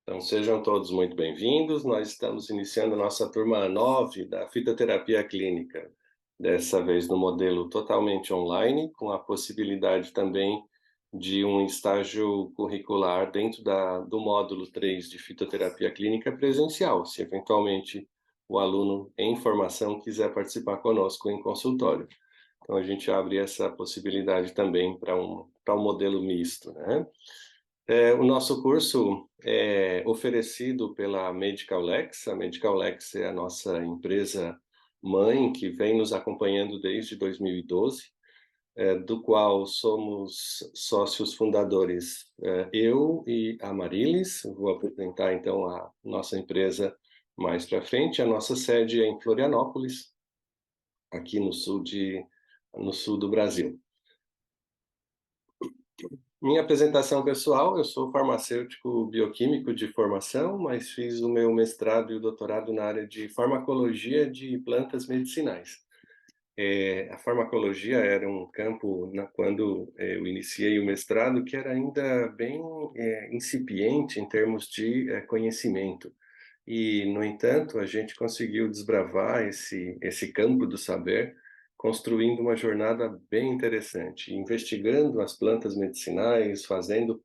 Então, sejam todos muito bem-vindos. Nós estamos iniciando a nossa turma 9 da fitoterapia clínica, dessa vez no modelo totalmente online, com a possibilidade também de um estágio curricular dentro do módulo 3 de fitoterapia clínica presencial, se eventualmente o aluno em formação quiser participar conosco em consultório. Então, a gente abre essa possibilidade também para um modelo misto, né? O nosso curso é oferecido pela Medical Lex. A Medical Lex é a nossa empresa mãe que vem nos acompanhando desde 2012, do qual somos sócios fundadores, eu e a Marilis. Vou apresentar então a nossa empresa mais para frente. A nossa sede é em Florianópolis, aqui no sul do Brasil. Minha apresentação pessoal: eu sou farmacêutico bioquímico de formação, mas fiz o meu mestrado e o doutorado na área de farmacologia de plantas medicinais. A farmacologia era um campo, quando eu iniciei o mestrado, que era ainda bem incipiente em termos de conhecimento. E, no entanto, a gente conseguiu desbravar esse campo do saber, construindo uma jornada bem interessante, investigando as plantas medicinais, fazendo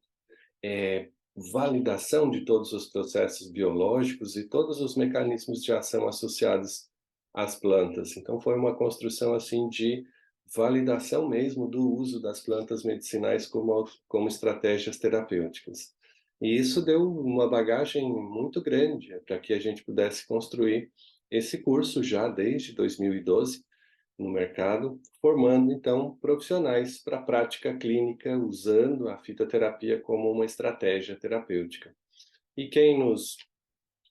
validação de todos os processos biológicos e todos os mecanismos de ação associados às plantas. Então, foi uma construção assim de validação mesmo do uso das plantas medicinais como estratégias terapêuticas. E isso deu uma bagagem muito grande para que a gente pudesse construir esse curso já desde 2012 no mercado, formando então profissionais para a prática clínica, usando a fitoterapia como uma estratégia terapêutica. E quem nos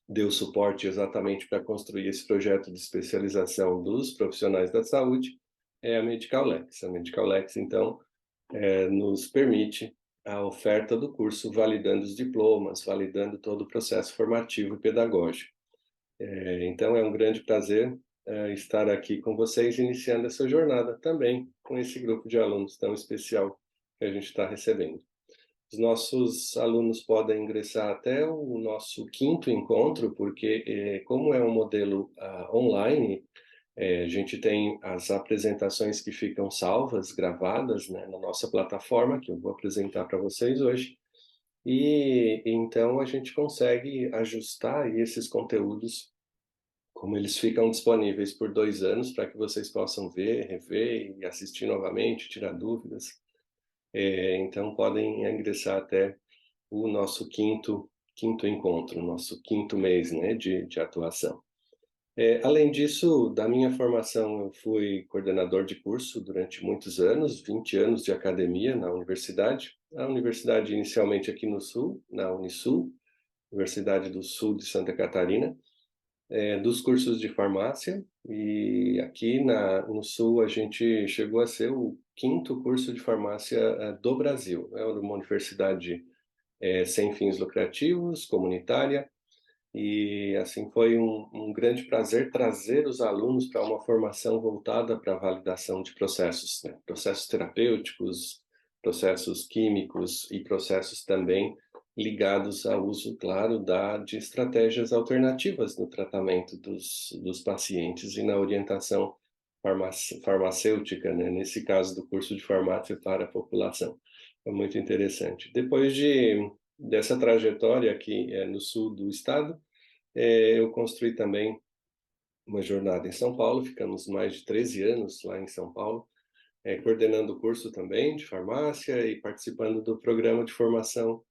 deu suporte exatamente para construir esse projeto de especialização dos profissionais da saúde é a Medical Lex. A Medical Lex, então, nos permite a oferta do curso, validando os diplomas, validando todo o processo formativo e pedagógico. Então, é um grande prazer estar aqui com vocês, iniciando essa jornada também com esse grupo de alunos tão especial que a gente está recebendo. Os nossos alunos podem ingressar até o nosso quinto encontro, porque como é um modelo online, a gente tem as apresentações que ficam salvas, gravadas, né, na nossa plataforma, que eu vou apresentar para vocês hoje, e então a gente consegue ajustar esses conteúdos, como eles ficam disponíveis por 2 anos, para que vocês possam ver, rever e assistir novamente, tirar dúvidas. Então, podem ingressar até o nosso quinto encontro, nosso quinto mês, né, de atuação. Além disso, da minha formação, eu fui coordenador de curso durante muitos anos, 20 anos de academia na universidade. A universidade inicialmente aqui no Sul, na Unisul, Universidade do Sul de Santa Catarina, dos cursos de farmácia, e aqui no Sul a gente chegou a ser o quinto curso de farmácia do Brasil. É uma universidade sem fins lucrativos, comunitária, e assim foi um grande prazer trazer os alunos para uma formação voltada para a validação de processos, né? Processos terapêuticos, processos químicos e processos também ligados ao uso, claro, de estratégias alternativas no tratamento dos pacientes e na orientação farmacêutica, né? Nesse caso do curso de farmácia para a população. É muito interessante. Depois dessa trajetória aqui no sul do estado, eu construí também uma jornada em São Paulo. Ficamos mais de 13 anos lá em São Paulo, coordenando o curso também de farmácia e participando do programa de formação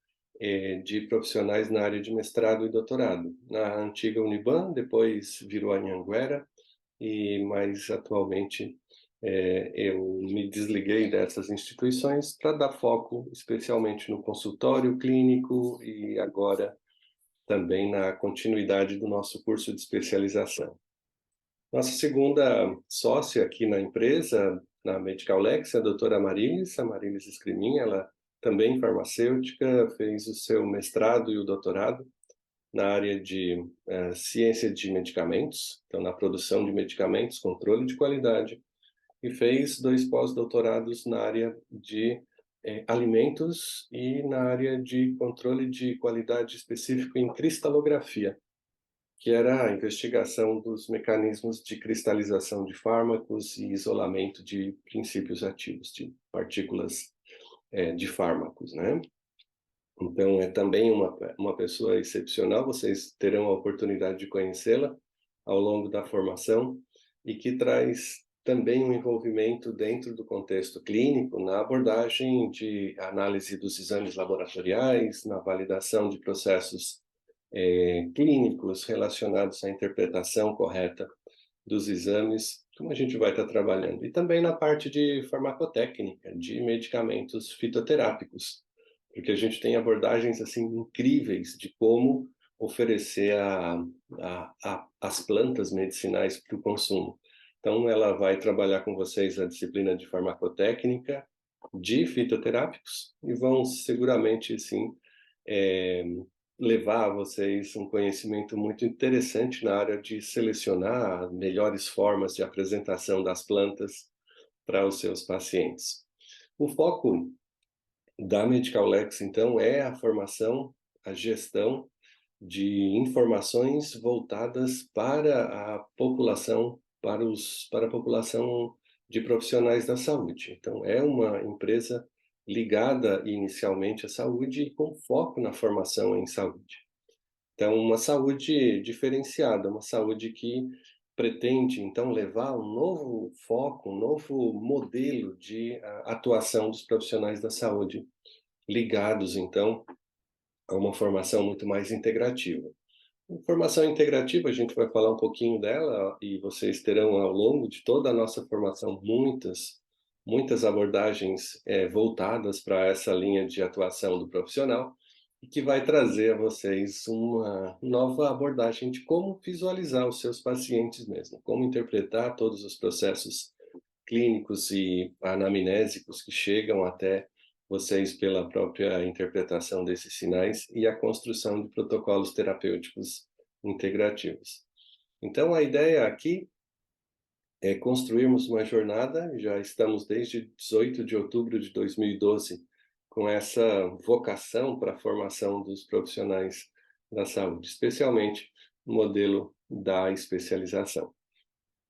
de profissionais na área de mestrado e doutorado, na antiga Uniban, depois virou a Anhanguera, e mais atualmente eu me desliguei dessas instituições para dar foco especialmente no consultório clínico e agora também na continuidade do nosso curso de especialização. Nossa segunda sócia aqui na empresa, na Medical Lex, é a doutora Marilis, a Marilis Escrimin. Ela também farmacêutica, fez o seu mestrado e o doutorado na área de ciência de medicamentos, então na produção de medicamentos, controle de qualidade, e fez 2 pós-doutorados na área de alimentos e na área de controle de qualidade específico em cristalografia, que era a investigação dos mecanismos de cristalização de fármacos e isolamento de princípios ativos, de partículas de fármacos, né? Então, é também uma pessoa excepcional, vocês terão a oportunidade de conhecê-la ao longo da formação, e que traz também um envolvimento dentro do contexto clínico, na abordagem de análise dos exames laboratoriais, na validação de processos clínicos relacionados à interpretação correta dos exames, como a gente vai estar trabalhando. E também na parte de farmacotécnica, de medicamentos fitoterápicos, porque a gente tem abordagens assim incríveis de como oferecer as plantas medicinais para o consumo. Então, ela vai trabalhar com vocês a disciplina de farmacotécnica, de fitoterápicos, e vão seguramente, sim, levar a vocês um conhecimento muito interessante na área de selecionar melhores formas de apresentação das plantas para os seus pacientes. O foco da Medical Lex, então, é a formação, a gestão de informações voltadas para a população, para a população de profissionais da saúde. Então, é uma empresa ligada inicialmente à saúde e com foco na formação em saúde. Então, uma saúde diferenciada, uma saúde que pretende, então, levar um novo foco, um novo modelo de atuação dos profissionais da saúde, ligados, então, a uma formação muito mais integrativa. Formação integrativa, a gente vai falar um pouquinho dela, e vocês terão ao longo de toda a nossa formação muitas abordagens voltadas para essa linha de atuação do profissional, e que vai trazer a vocês uma nova abordagem de como visualizar os seus pacientes mesmo, como interpretar todos os processos clínicos e anamnésicos que chegam até vocês pela própria interpretação desses sinais e a construção de protocolos terapêuticos integrativos. Então, a ideia aqui é construirmos uma jornada, já estamos desde 18 de outubro de 2012 com essa vocação para a formação dos profissionais da saúde, especialmente no modelo da especialização.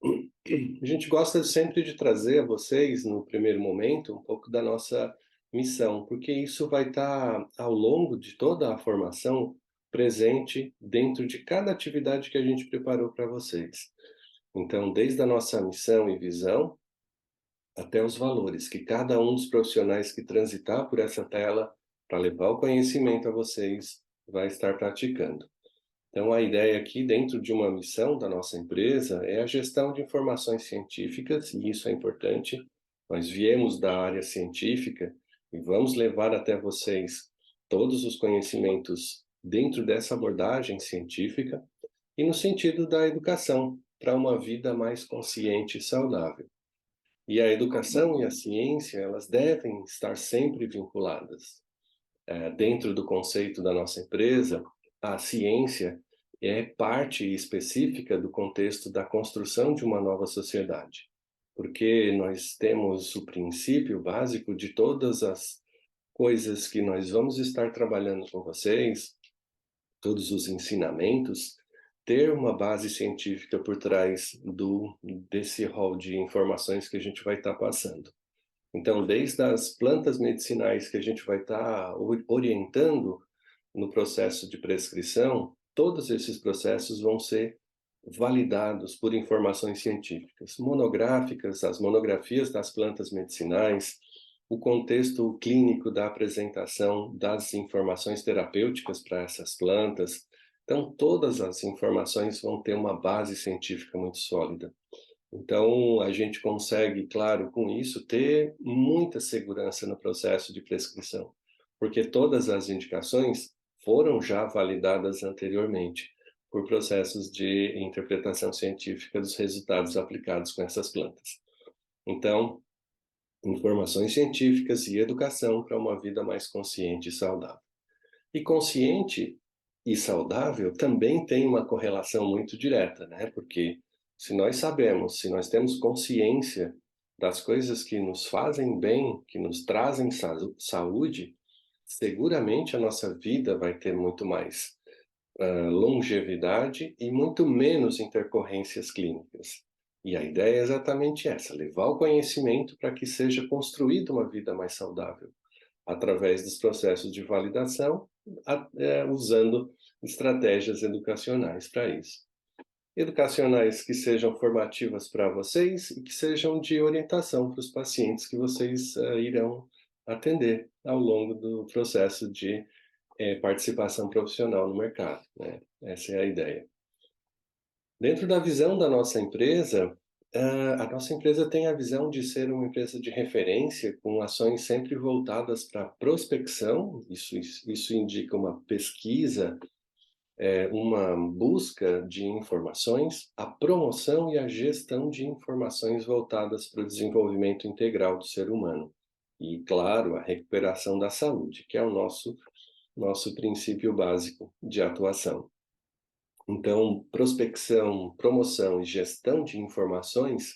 A gente gosta sempre de trazer a vocês, no primeiro momento, um pouco da nossa missão, porque isso vai estar, ao longo de toda a formação, presente dentro de cada atividade que a gente preparou para vocês. Então, desde a nossa missão e visão, até os valores que cada um dos profissionais que transitar por essa tela para levar o conhecimento a vocês vai estar praticando. Então, a ideia aqui, dentro de uma missão da nossa empresa, é a gestão de informações científicas, e isso é importante. Nós viemos da área científica e vamos levar até vocês todos os conhecimentos dentro dessa abordagem científica e no sentido da educação para uma vida mais consciente e saudável. E a educação e a ciência, elas devem estar sempre vinculadas. Dentro do conceito da nossa empresa, a ciência é parte específica do contexto da construção de uma nova sociedade, porque nós temos o princípio básico de todas as coisas que nós vamos estar trabalhando com vocês, todos os ensinamentos, ter uma base científica por trás desse rol de informações que a gente vai estar passando. Então, desde as plantas medicinais que a gente vai estar orientando no processo de prescrição, todos esses processos vão ser validados por informações científicas, monográficas, as monografias das plantas medicinais, o contexto clínico da apresentação das informações terapêuticas para essas plantas. Então, todas as informações vão ter uma base científica muito sólida. Então, a gente consegue, claro, com isso, ter muita segurança no processo de prescrição, porque todas as indicações foram já validadas anteriormente por processos de interpretação científica dos resultados aplicados com essas plantas. Então, informações científicas e educação para uma vida mais consciente e saudável. E consciente e saudável também tem uma correlação muito direta, né? Porque se nós sabemos, se nós temos consciência das coisas que nos fazem bem, que nos trazem saúde, seguramente a nossa vida vai ter muito mais longevidade e muito menos intercorrências clínicas. E a ideia é exatamente essa: levar o conhecimento para que seja construída uma vida mais saudável, através dos processos de validação, usando estratégias educacionais para isso. Educacionais que sejam formativas para vocês e que sejam de orientação para os pacientes que vocês irão atender ao longo do processo de participação profissional no mercado, né? Essa é a ideia. Dentro da visão da nossa empresa, a nossa empresa tem a visão de ser uma empresa de referência, com ações sempre voltadas para a prospecção. Isso indica uma pesquisa, uma busca de informações, a promoção e a gestão de informações voltadas para o desenvolvimento integral do ser humano. E, claro, a recuperação da saúde, que é o nosso princípio básico de atuação. Então, prospecção, promoção e gestão de informações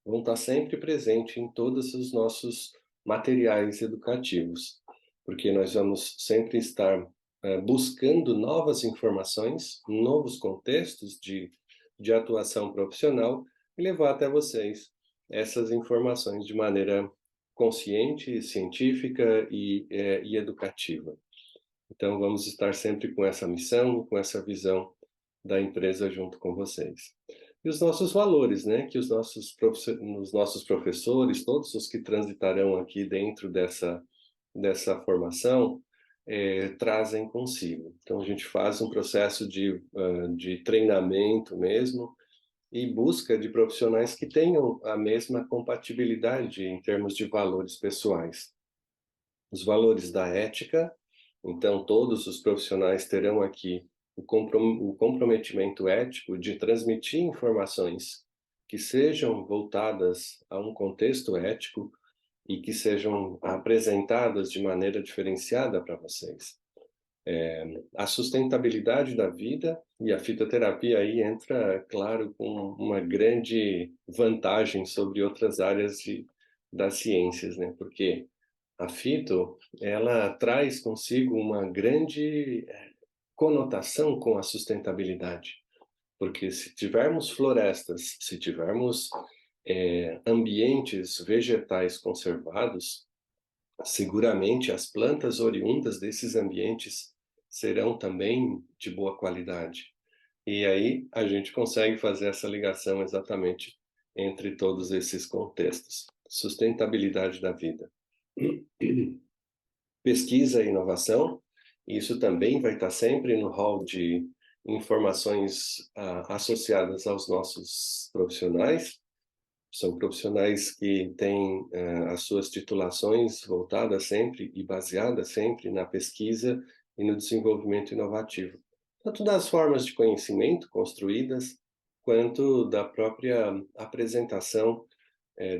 vão estar sempre presentes em todos os nossos materiais educativos, porque nós vamos sempre estar buscando novas informações, novos contextos de atuação profissional e levar até vocês essas informações de maneira consciente, científica e educativa. Então, vamos estar sempre com essa missão, com essa visão da empresa junto com vocês. E os nossos valores, né, que os nossos professores, todos os que transitarão aqui dentro dessa formação, trazem consigo. Então, a gente faz um processo de treinamento mesmo e busca de profissionais que tenham a mesma compatibilidade em termos de valores pessoais. Os valores da ética, então todos os profissionais terão aqui o comprometimento ético de transmitir informações que sejam voltadas a um contexto ético e que sejam apresentadas de maneira diferenciada para vocês. A sustentabilidade da vida, e a fitoterapia aí entra, claro, com uma grande vantagem sobre outras áreas das ciências, né? Porque a fito, ela traz consigo uma grande conotação com a sustentabilidade, porque se tivermos florestas, se tivermos ambientes vegetais conservados, seguramente as plantas oriundas desses ambientes serão também de boa qualidade. E aí a gente consegue fazer essa ligação exatamente entre todos esses contextos. Sustentabilidade da vida. Pesquisa e inovação, isso também vai estar sempre no hall de informações associadas aos nossos profissionais. São profissionais que têm as suas titulações voltadas sempre e baseadas sempre na pesquisa e no desenvolvimento inovativo, tanto das formas de conhecimento construídas, quanto da própria apresentação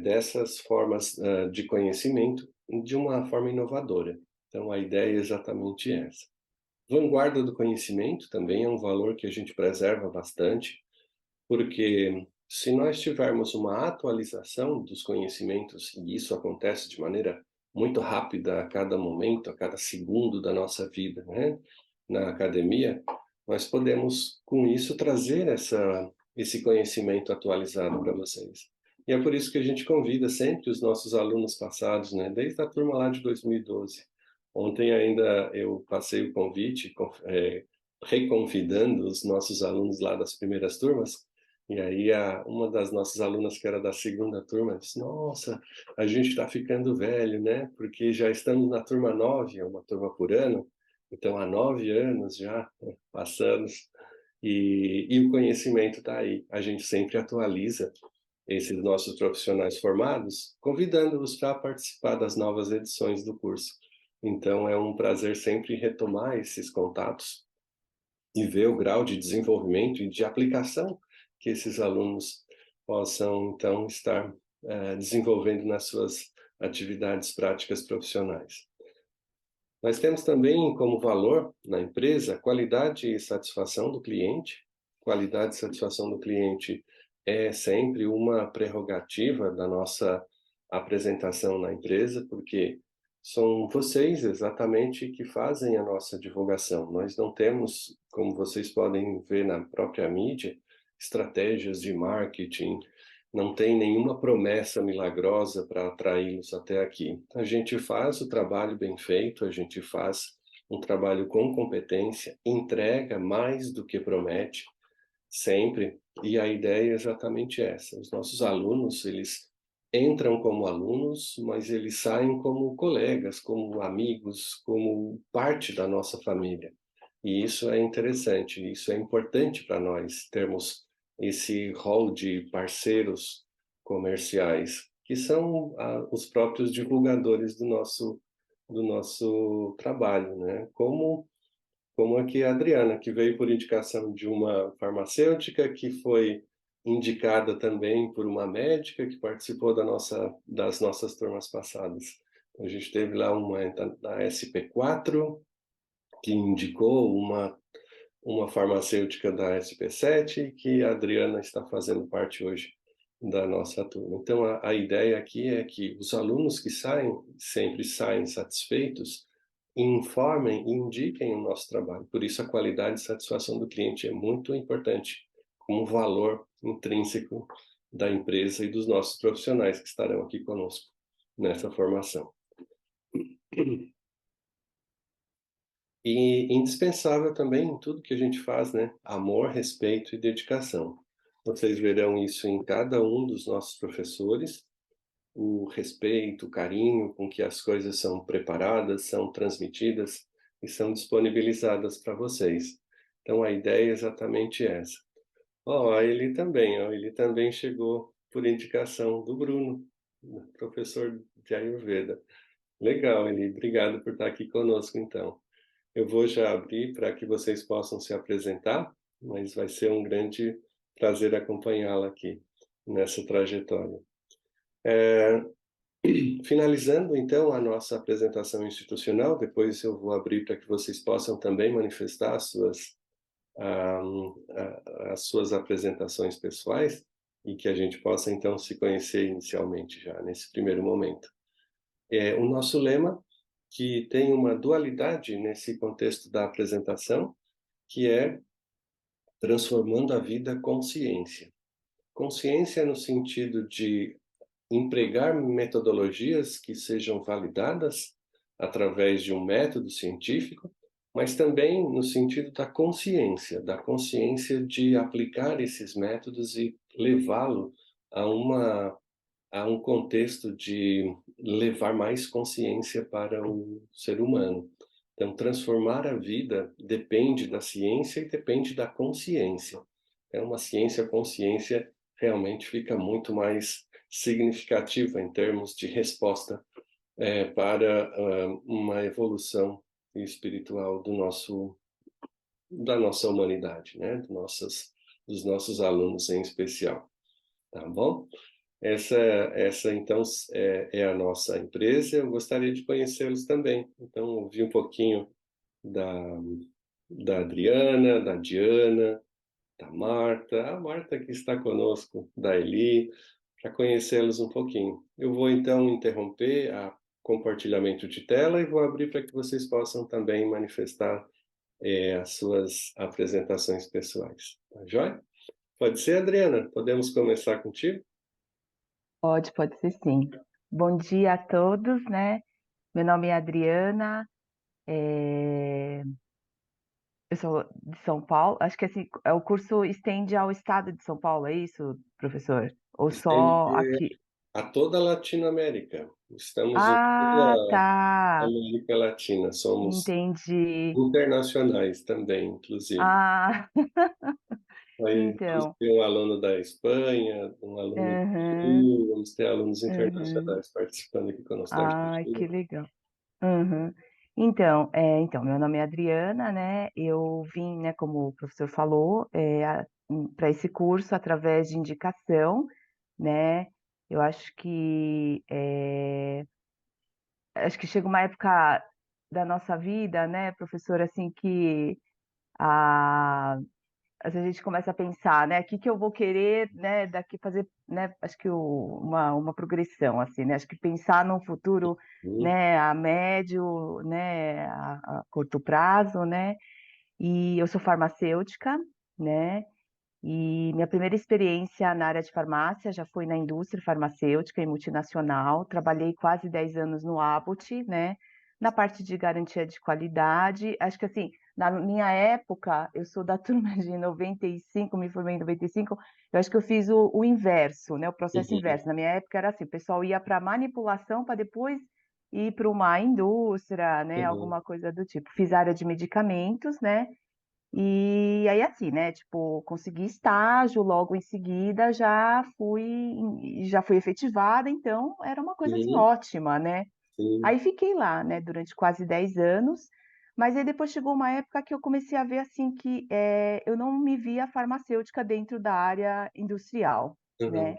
dessas formas de conhecimento de uma forma inovadora. Então, a ideia é exatamente essa. Vanguarda do conhecimento também é um valor que a gente preserva bastante, porque se nós tivermos uma atualização dos conhecimentos, e isso acontece de maneira muito rápida a cada momento, a cada segundo da nossa vida, né? Na academia, nós podemos, com isso, trazer esse conhecimento atualizado para vocês. E é por isso que a gente convida sempre os nossos alunos passados, né? Desde a turma lá de 2012. Ontem ainda eu passei o convite, reconvidando os nossos alunos lá das primeiras turmas, e aí uma das nossas alunas, que era da segunda turma, disse: nossa, a gente está ficando velho, né? Porque já estamos na turma 9, é uma turma por ano, então há 9 anos já passamos, e o conhecimento está aí. A gente sempre atualiza esses nossos profissionais formados, convidando-os para participar das novas edições do curso. Então é um prazer sempre retomar esses contatos e ver o grau de desenvolvimento e de aplicação que esses alunos possam, então, estar desenvolvendo nas suas atividades práticas profissionais. Nós temos também como valor na empresa qualidade e satisfação do cliente. Qualidade e satisfação do cliente é sempre uma prerrogativa da nossa apresentação na empresa, porque são vocês exatamente que fazem a nossa divulgação. Nós não temos, como vocês podem ver na própria mídia, estratégias de marketing, não tem nenhuma promessa milagrosa para atraí-los até aqui. A gente faz o trabalho bem feito, a gente faz um trabalho com competência, entrega mais do que promete, sempre, e a ideia é exatamente essa. Os nossos alunos, eles entram como alunos, mas eles saem como colegas, como amigos, como parte da nossa família. E isso é interessante, isso é importante para nós termos esse rol de parceiros comerciais, que são os próprios divulgadores do nosso trabalho, né? Como aqui a Adriana, que veio por indicação de uma farmacêutica, que foi indicada também por uma médica que participou das nossas turmas passadas. A gente teve lá uma da SP4, que indicou uma farmacêutica da SP7, que a Adriana está fazendo parte hoje da nossa turma. Então, a ideia aqui é que os alunos que saem, sempre saem satisfeitos, informem e indiquem o nosso trabalho. Por isso, a qualidade e satisfação do cliente é muito importante, como valor intrínseco da empresa e dos nossos profissionais que estarão aqui conosco nessa formação. E indispensável também em tudo que a gente faz, né? Amor, respeito e dedicação. Vocês verão isso em cada um dos nossos professores, o respeito, o carinho com que as coisas são preparadas, são transmitidas e são disponibilizadas para vocês. Então a ideia é exatamente essa. Ele também chegou por indicação do Bruno, professor de Ayurveda. Legal, Eli, obrigado por estar aqui conosco então. Eu vou já abrir para que vocês possam se apresentar, mas vai ser um grande prazer acompanhá-la aqui nessa trajetória. Finalizando, então, a nossa apresentação institucional, depois eu vou abrir para que vocês possam também manifestar as suas apresentações pessoais e que a gente possa, então, se conhecer inicialmente já, nesse primeiro momento. O nosso lema, que tem uma dualidade nesse contexto da apresentação, que é transformando a vida com ciência. Consciência no sentido de empregar metodologias que sejam validadas através de um método científico, mas também no sentido da consciência de aplicar esses métodos e levá-lo a um contexto de levar mais consciência para o ser humano. Então, transformar a vida depende da ciência e depende da consciência. É uma consciência realmente fica muito mais significativa em termos de resposta para uma evolução espiritual da nossa humanidade, né? Dos nossos alunos em especial, tá bom? Essa então é a nossa empresa. Eu gostaria de conhecê-los também. Então, ouvir um pouquinho da, da Adriana, da Diana, da Marta, a Marta que está conosco, da Eli, para conhecê-los um pouquinho. Eu vou então interromper o compartilhamento de tela e vou abrir para que vocês possam também manifestar as suas apresentações pessoais. Tá joia? Pode ser, Adriana? Podemos começar contigo? Pode ser sim. Bom dia a todos, né? Meu nome é Adriana, eu sou de São Paulo. Acho que assim, o curso estende ao estado de São Paulo, é isso, professor? Ou só Estende aqui? a toda a Latinoamérica. Estamos em toda Ah, a tá. América Latina. Somos Entendi. internacionais também, inclusive. Ah, Aí vamos então. ter um aluno da Espanha, um aluno do Uhum, Peru, vamos ter alunos uhum. internacionais participando aqui conosco da Ai, Argentina. que legal. Uhum. Então, meu nome é Adriana, né? Eu vim, né, como o professor falou, para esse curso através de indicação, né? Eu acho que chega uma época da nossa vida, né, professor, assim, que a, às vezes a gente começa a pensar, né, o que que eu vou querer, né, daqui fazer, né, acho que uma progressão, assim, né, acho que pensar num futuro, Hum, né, a médio, né, a curto prazo, né, e eu sou farmacêutica, né, e minha primeira experiência na área de farmácia já foi na indústria farmacêutica e multinacional. Trabalhei quase 10 anos no Abbott, né, na parte de garantia de qualidade. Acho que assim, na minha época, eu sou da turma de 95, me formei em 95, eu acho que eu fiz o inverso, né, o processo uhum, inverso. Na minha época era assim, o pessoal ia para manipulação para depois ir para uma indústria, né, uhum, alguma coisa do tipo. Fiz área de medicamentos, né, e aí assim, né, tipo, consegui estágio, logo em seguida já fui efetivada, então era uma coisa assim uhum, ótima, né. sim, Aí fiquei lá, né, durante quase 10 anos, mas aí depois chegou uma época que eu comecei a ver assim que, eu não me via farmacêutica dentro da área industrial, uhum,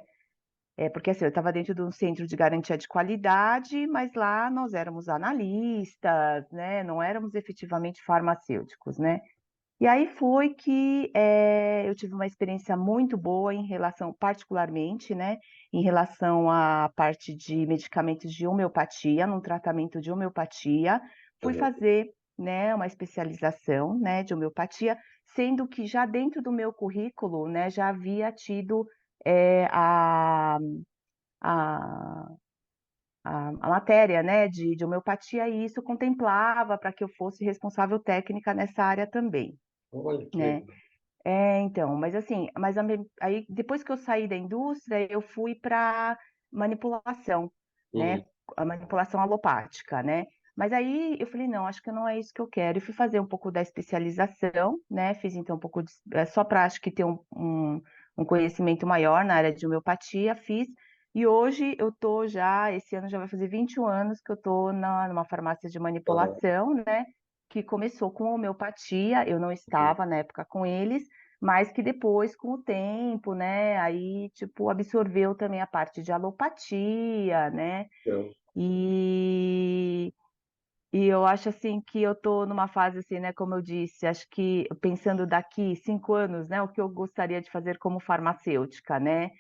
né. Porque assim, eu estava dentro de um centro de garantia de qualidade, mas lá nós éramos analistas, né, não éramos efetivamente farmacêuticos, né. E aí foi que, eu tive uma experiência muito boa em relação particularmente, né, em relação à parte de medicamentos de homeopatia, num tratamento de homeopatia. Fui uhum, fazer, né, uma especialização, né, de homeopatia, sendo que já dentro do meu currículo, né, já havia tido, a a matéria, né, de homeopatia e isso contemplava para que eu fosse responsável técnica nessa área também, olha que né. legal. Então, mas assim, mas a me aí depois que eu saí da indústria, eu fui para manipulação, né, Uhum, a manipulação alopática, né. Mas aí eu falei: "Não, acho que não é isso que eu quero", e fui fazer um pouco da especialização, né, fiz então um pouco de só para acho que ter um conhecimento maior na área de homeopatia, fiz, e hoje eu tô já esse ano já vai fazer 21 anos que eu tô numa farmácia de aham, manipulação, né, que começou com homeopatia, eu não uhum, estava na época com eles, mas que depois, com o tempo, né, aí, tipo, absorveu também a parte de alopatia, né, então, e e eu acho, assim, que eu tô numa fase, assim, né, como eu disse, acho que pensando daqui 5 anos, né, o que eu gostaria de fazer como farmacêutica, né.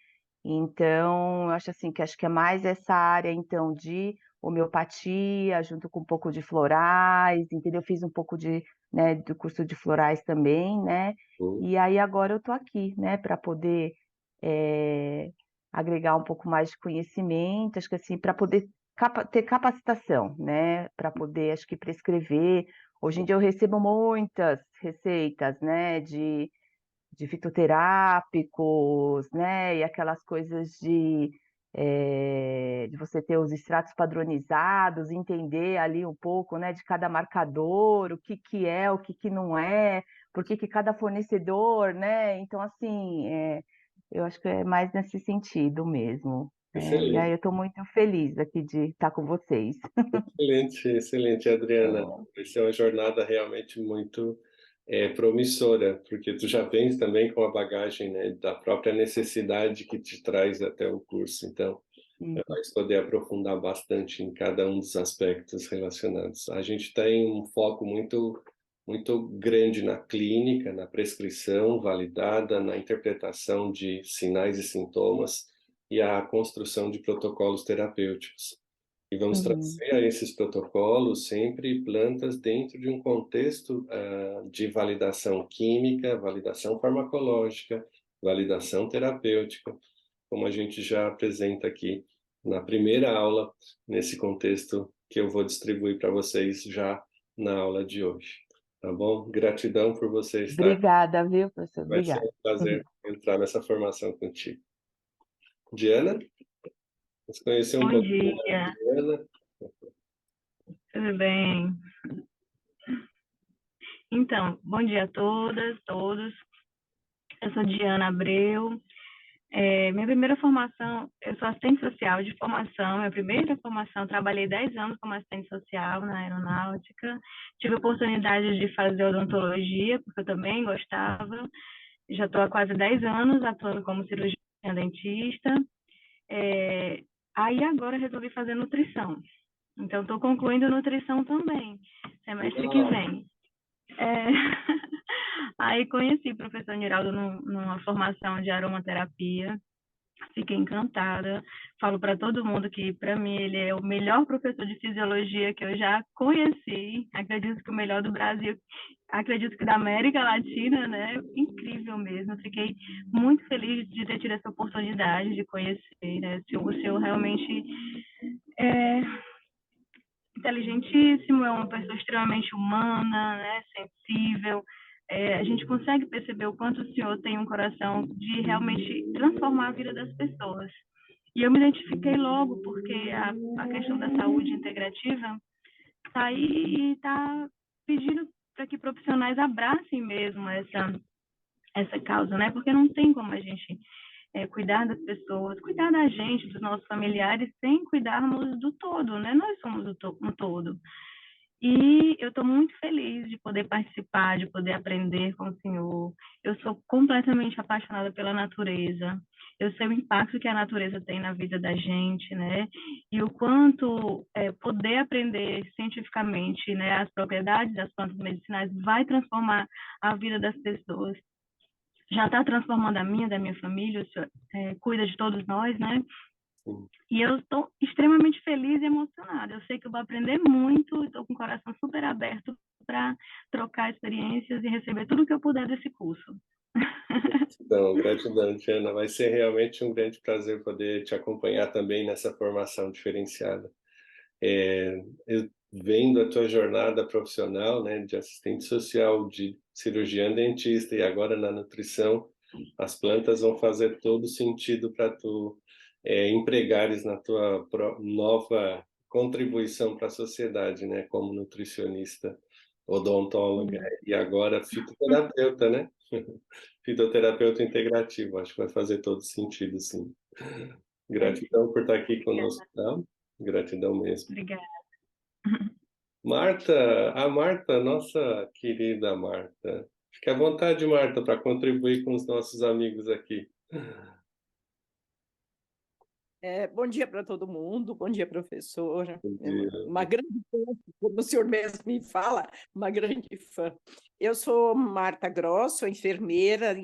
Então, eu acho, assim, que acho que é mais essa área, então, de homeopatia, junto com um pouco de florais, entendeu. Fiz um pouco de, né, do curso de florais também, né, uhum, e aí agora eu tô aqui, né, para poder, eh, agregar um pouco mais de conhecimento, acho que, assim, para poder ter capacitação, né, para poder acho que prescrever. Hoje em dia eu recebo muitas receitas, né, de fitoterápicos, né, e aquelas coisas de você ter os extratos padronizados, entender ali um pouco, né, de cada marcador, o que que é, o que que não é, por que que cada fornecedor, né, então assim, eu acho que é mais nesse sentido mesmo, né, e aí excelente. eu estou muito feliz aqui de estar com vocês. Excelente, excelente, Adriana. Então, Essa é uma jornada realmente muito promissora, porque tu já vens também com a bagagem, né, da própria necessidade que te traz até o curso. Então, uhum, vai poder aprofundar bastante em cada um dos aspectos relacionados. A gente tem um foco muito grande na clínica, na prescrição validada, na interpretação de sinais e sintomas e a construção de protocolos terapêuticos. E vamos uhum, trazer a esses protocolos sempre plantas dentro de um contexto de validação química, validação farmacológica, validação terapêutica, como a gente já apresenta aqui na primeira aula, nesse contexto que eu vou distribuir para vocês já na aula de hoje. Tá bom? Gratidão por você estar aqui. obrigada, viu, professor, Vai ser obrigada. um prazer entrar nessa formação contigo. Diana, vamos conhecer um Bom pouquinho da dia, Diana. tudo bem? Então, bom dia a todas, todos. Eu sou Diana Abreu. Minha primeira formação, eu sou assistente social de formação. Minha primeira formação, trabalhei 10 anos como assistente social na aeronáutica. Tive a oportunidade de fazer odontologia, porque eu também gostava. Já estou há quase 10 anos atuando como cirurgiã dentista. Aí agora resolvi fazer nutrição. Então, estou concluindo nutrição também, semestre que Uau, vem. É, Aí conheci o professor Niraldo numa formação de aromaterapia. Fiquei encantada. Falo para todo mundo que, para mim, ele é o melhor professor de fisiologia que eu já conheci. Acredito que o melhor do Brasil, acredito que da América Latina, né? Incrível mesmo. Fiquei muito feliz de ter tido essa oportunidade de conhecer, né? O senhor realmente é inteligentíssimo, é uma pessoa extremamente humana, né? Sensível. A gente consegue perceber o quanto o senhor tem um coração de realmente transformar a vida das pessoas. E eu me identifiquei logo, porque a questão da saúde integrativa está aí e está pedindo para que profissionais abracem mesmo essa causa, né? Porque não tem como a gente cuidar das pessoas, cuidar da gente, dos nossos familiares, sem cuidarmos do todo, né? Nós somos um todo. E eu estou muito feliz de poder participar, de poder aprender com o senhor. Eu sou completamente apaixonada pela natureza. Eu sei o impacto que a natureza tem na vida da gente, né? E o quanto poder aprender cientificamente, né, as propriedades das plantas medicinais vai transformar a vida das pessoas. Já está transformando a minha, da minha família, o senhor cuida de todos nós, né? Sim. E eu estou extremamente feliz e emocionada. Eu sei que eu vou aprender muito, estou com o coração super aberto para trocar experiências e receber tudo que eu puder desse curso. Então, gratidão, Tiana. Vai ser realmente um grande prazer poder te acompanhar também nessa formação diferenciada. Eu vendo a tua jornada profissional, né, de assistente social, de cirurgião dentista e agora na nutrição, as plantas vão fazer todo sentido para tu empregares na tua nova contribuição para a sociedade, né, como nutricionista, odontóloga e agora fitoterapeuta, né? Fitoterapeuta integrativo, acho que vai fazer todo sentido, sim. Gratidão por estar aqui conosco, tá? Gratidão mesmo. Obrigada. Marta, a Marta, nossa querida Marta. Fique à vontade, Marta, para contribuir com os nossos amigos aqui. Bom dia para todo mundo, bom dia, professora. Bom dia. Uma grande fã, como o senhor mesmo me fala, uma grande fã. Eu sou Marta Gross, sou enfermeira,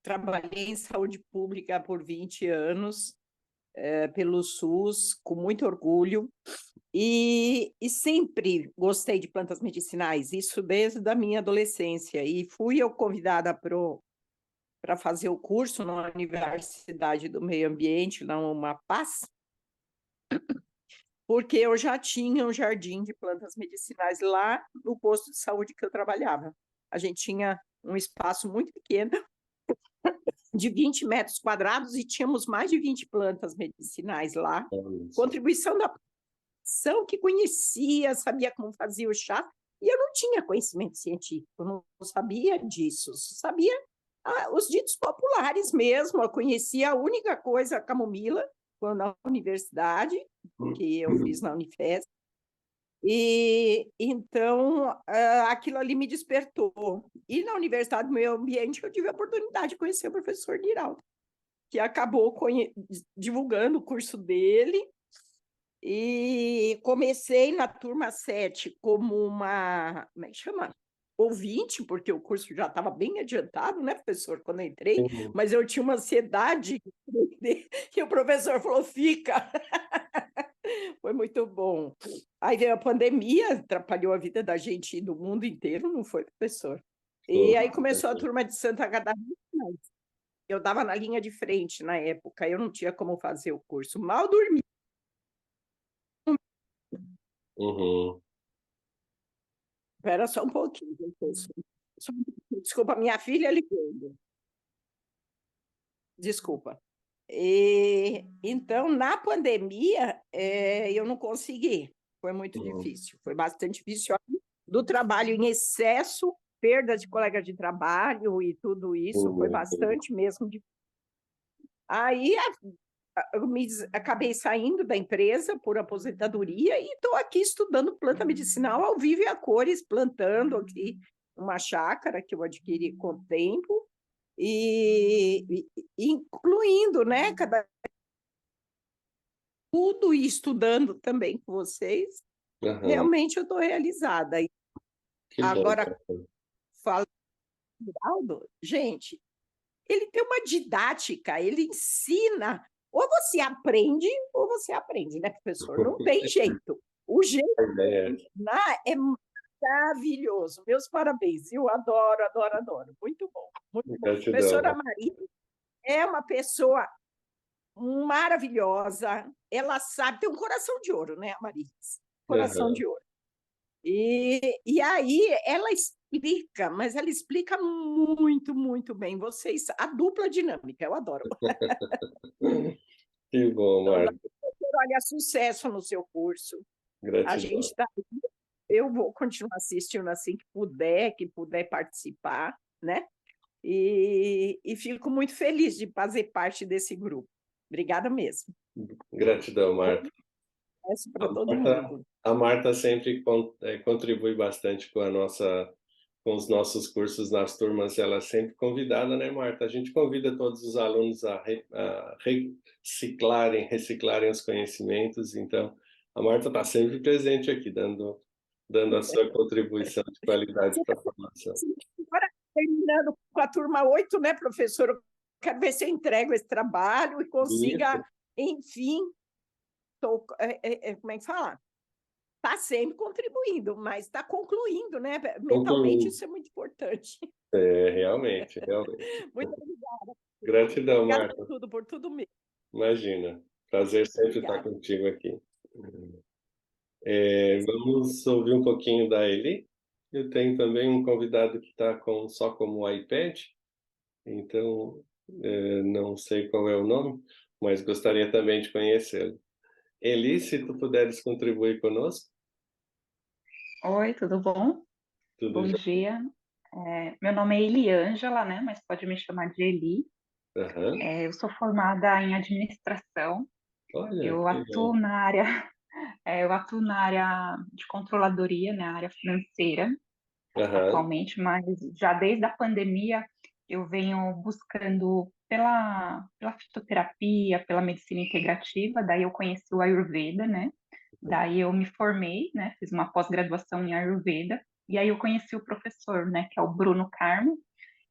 trabalhei em saúde pública por 20 anos, pelo SUS, com muito orgulho, e sempre gostei de plantas medicinais, isso desde a minha adolescência, e fui eu convidada para fazer o curso na Universidade do Meio Ambiente, na UMAPAS, porque eu já tinha um jardim de plantas medicinais lá no posto de saúde que eu trabalhava. A gente tinha um espaço muito pequeno, de 20 metros quadrados, e tínhamos mais de 20 plantas medicinais lá. Contribuição da população que conhecia, sabia como fazia o chá, e eu não tinha conhecimento científico, não sabia disso, sabia os ditos populares mesmo. Eu conhecia a única coisa, a camomila, na universidade, que eu fiz na Unifesp, e então aquilo ali me despertou. E na Universidade do Meio Ambiente eu tive a oportunidade de conhecer o professor Niraldo, que acabou divulgando o curso dele, e comecei na turma 7 como uma, como é que chama? Ouvinte, porque o curso já estava bem adiantado, né, professor, quando eu entrei, mas eu tinha uma ansiedade, e o professor falou, fica. Foi muito bom. Aí veio a pandemia, atrapalhou a vida da gente do mundo inteiro, não foi, professor? E aí começou a turma de Santa Catarina. Eu estava na linha de frente na época, eu não tinha como fazer o curso, mal dormi. Espera só um pouquinho, professor. Desculpa, minha filha ligando. Desculpa. Então, na pandemia, eu não consegui. Foi muito difícil. Foi bastante difícil. Do trabalho em excesso, perda de colegas de trabalho e tudo isso, foi bastante mesmo difícil. Aí, eu acabei saindo da empresa por aposentadoria e estou aqui estudando planta medicinal ao vivo e a cores, plantando aqui uma chácara que eu adquiri com o tempo, e incluindo, né, tudo, e estudando também com vocês. Realmente eu estou realizada. Que agora, bom. Geraldo, gente, ele tem uma didática, ele ensina. Ou você aprende, né, professor? Não tem jeito. O jeito A ideia de ensinar é maravilhoso. Meus parabéns. Eu adoro, adoro, adoro. Muito bom, muito bom. gratidão, Professora Marta. Maria é uma pessoa maravilhosa. Ela sabe, tem um coração de ouro, né, a Maris? Coração Aham. de ouro. E aí ela explica, mas ela explica muito, muito bem. Vocês, a dupla dinâmica, eu adoro. Que bom, Então, Marta. olha, sucesso no seu curso. A gente Gratidão. está. Eu vou continuar assistindo assim que puder participar, né? E fico muito feliz de fazer parte desse grupo. Obrigada mesmo. Gratidão, Marta. Sucesso A para todo Marta, mundo. a Marta sempre contribui bastante com os nossos cursos nas turmas. Ela é sempre convidada, né, Marta? A gente convida todos os alunos a reciclarem os conhecimentos. Então, a Marta está sempre presente aqui, dando a sua contribuição de qualidade para a formação. Agora, terminando com a turma 8, né, professor? Eu quero ver se eu entrego esse trabalho e consiga, Isso. enfim, como é que fala? Está sempre contribuindo, mas está concluindo, né? Mentalmente, Concluindo. isso é muito importante. Realmente, realmente. Muito obrigada. Gratidão, Obrigada Marta. por tudo mesmo. Imagina. Prazer sempre estar Obrigada. contigo aqui. Vamos ouvir um pouquinho da Eli. Eu tenho também um convidado que está só como iPad, então não sei qual é o nome, mas gostaria também de conhecê-lo. Eli, se tu puderes contribuir conosco, Oi, tudo bom? tudo Bom já. dia. Meu nome é Eliângela, né? Mas pode me chamar de Eli. Aham. Eu sou formada em administração. Olha, Eu que atuo legal. na área, eu atuo na área de controladoria, na área financeira, Aham. atualmente, mas já desde a pandemia eu venho buscando pela fitoterapia, pela medicina integrativa. Daí eu conheci o Ayurveda, né? Daí eu me formei, né? Fiz uma pós-graduação em Ayurveda. E aí eu conheci o professor, né? Que é o Bruno Carmo.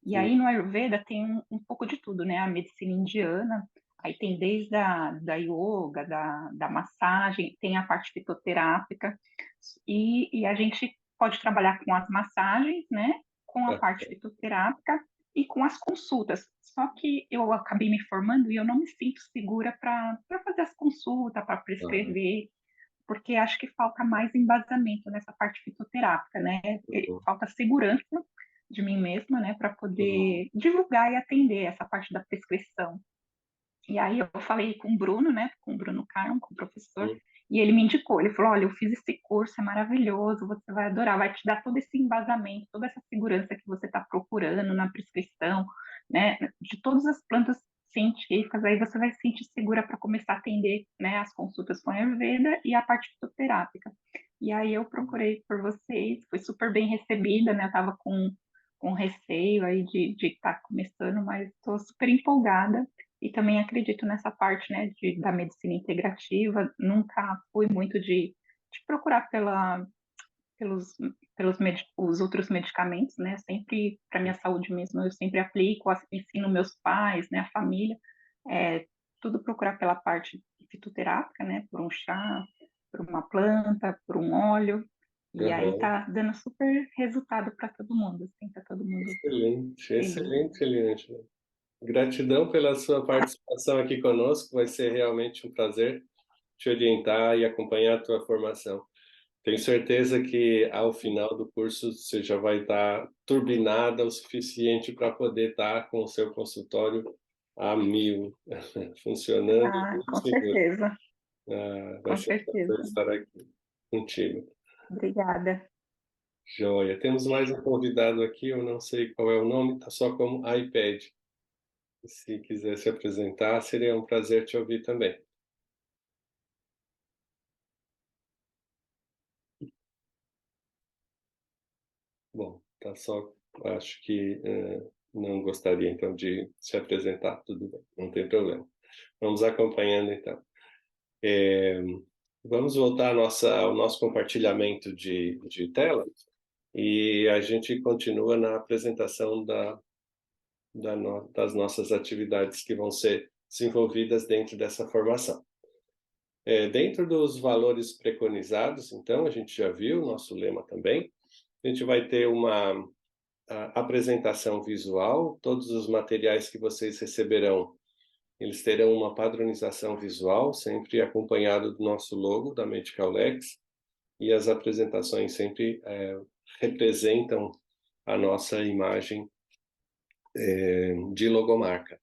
E aí no Ayurveda tem um pouco de tudo, né? A medicina indiana, aí tem desde da yoga, da massagem, tem a parte fitoterápica, e a gente pode trabalhar com as massagens, né? Com a parte fitoterápica e com as consultas. Só que eu acabei me formando e eu não me sinto segura para fazer as consultas, para Aham. prescrever, porque acho que falta mais embasamento nessa parte fitoterápica, né? Uhum. Falta segurança de mim mesma, né, para Uhum. poder divulgar e atender essa parte da prescrição. E aí eu falei com o Bruno, né, com o Bruno Carmo, com o professor, Uhum. e ele me indicou, ele falou, olha, eu fiz esse curso, é maravilhoso, você vai adorar, vai te dar todo esse embasamento, toda essa segurança que você está procurando na prescrição, né, de todas as plantas científicas, aí você vai se sentir segura para começar a atender, né, as consultas com a Ayurveda e a parte fitoterápica. E aí eu procurei por vocês, fui super bem recebida, né, eu estava com receio aí de estar começando, mas estou super empolgada e também acredito nessa parte, né, da medicina integrativa. Nunca fui muito de procurar pelos, os outros medicamentos, né? Sempre, para minha saúde mesmo, eu sempre aplico, ensino meus pais, né, a família, tudo procurar pela parte fitoterápica, né, por um chá, por uma planta, por um óleo. E aí Aham. tá dando super resultado para todo mundo, assim, tá todo mundo Excelente, feliz. excelente, Eliane. Gratidão pela sua participação aqui conosco. Vai ser realmente um prazer te orientar e acompanhar a tua formação. Tenho certeza que ao final do curso você já vai estar turbinada o suficiente para poder estar com o seu consultório a 1000, funcionando Ah, muito com seguro. certeza, Vai com ser um prazer certeza. estar aqui contigo. Obrigada. Joia. Temos mais um convidado aqui, eu não sei qual é o nome, está só como iPad. Se quiser se apresentar, seria um prazer te ouvir também. Bom, tá só, acho que não gostaria então de se apresentar, tudo bem, não tem problema. Vamos acompanhando então. Vamos voltar ao nosso compartilhamento de tela e a gente continua na apresentação das nossas atividades que vão ser desenvolvidas dentro dessa formação. Dentro dos valores preconizados, então, a gente já viu, nosso lema também, a gente vai ter uma apresentação visual, todos os materiais que vocês receberão, eles terão uma padronização visual, sempre acompanhado do nosso logo, da Medical Lex, e as apresentações sempre representam a nossa imagem de logomarca.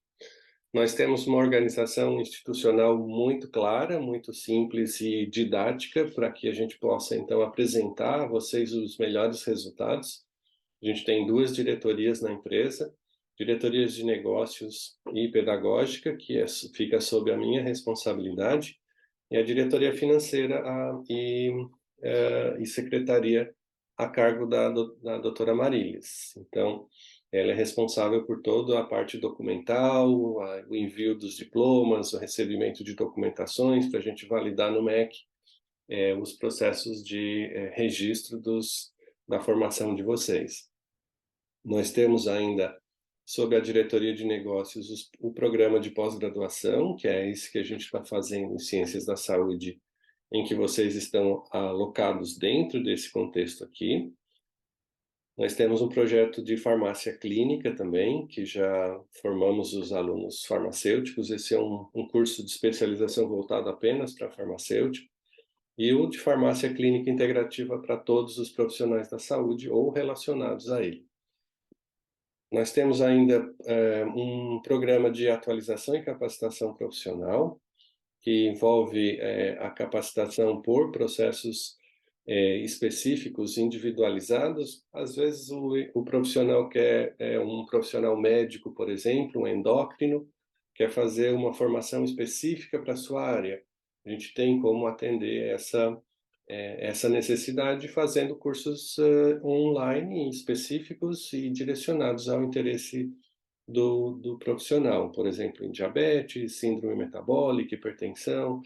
Nós temos uma organização institucional muito clara, muito simples e didática, para que a gente possa, então, apresentar a vocês os melhores resultados. A gente tem 2 diretorias na empresa, diretorias de negócios e pedagógica, que fica sob a minha responsabilidade, e a diretoria financeira e secretaria a cargo da doutora Marilis. Então, ela é responsável por toda a parte documental, o envio dos diplomas, o recebimento de documentações para a gente validar no MEC os processos de registro da formação de vocês. Nós temos ainda, sob a diretoria de negócios, o programa de pós-graduação, que é esse que a gente está fazendo em Ciências da Saúde, em que vocês estão alocados dentro desse contexto aqui. Nós temos um projeto de farmácia clínica também, que já formamos os alunos farmacêuticos. Esse é um curso de especialização voltado apenas para farmacêutico. E o de farmácia clínica integrativa para todos os profissionais da saúde ou relacionados a ele. Nós temos ainda um programa de atualização e capacitação profissional, que envolve a capacitação por processos específicos, individualizados. Às vezes o profissional quer, um profissional médico, por exemplo, um endócrino, quer fazer uma formação específica para a sua área. A gente tem como atender essa necessidade fazendo cursos online específicos e direcionados ao interesse do profissional, por exemplo, em diabetes, síndrome metabólica, hipertensão,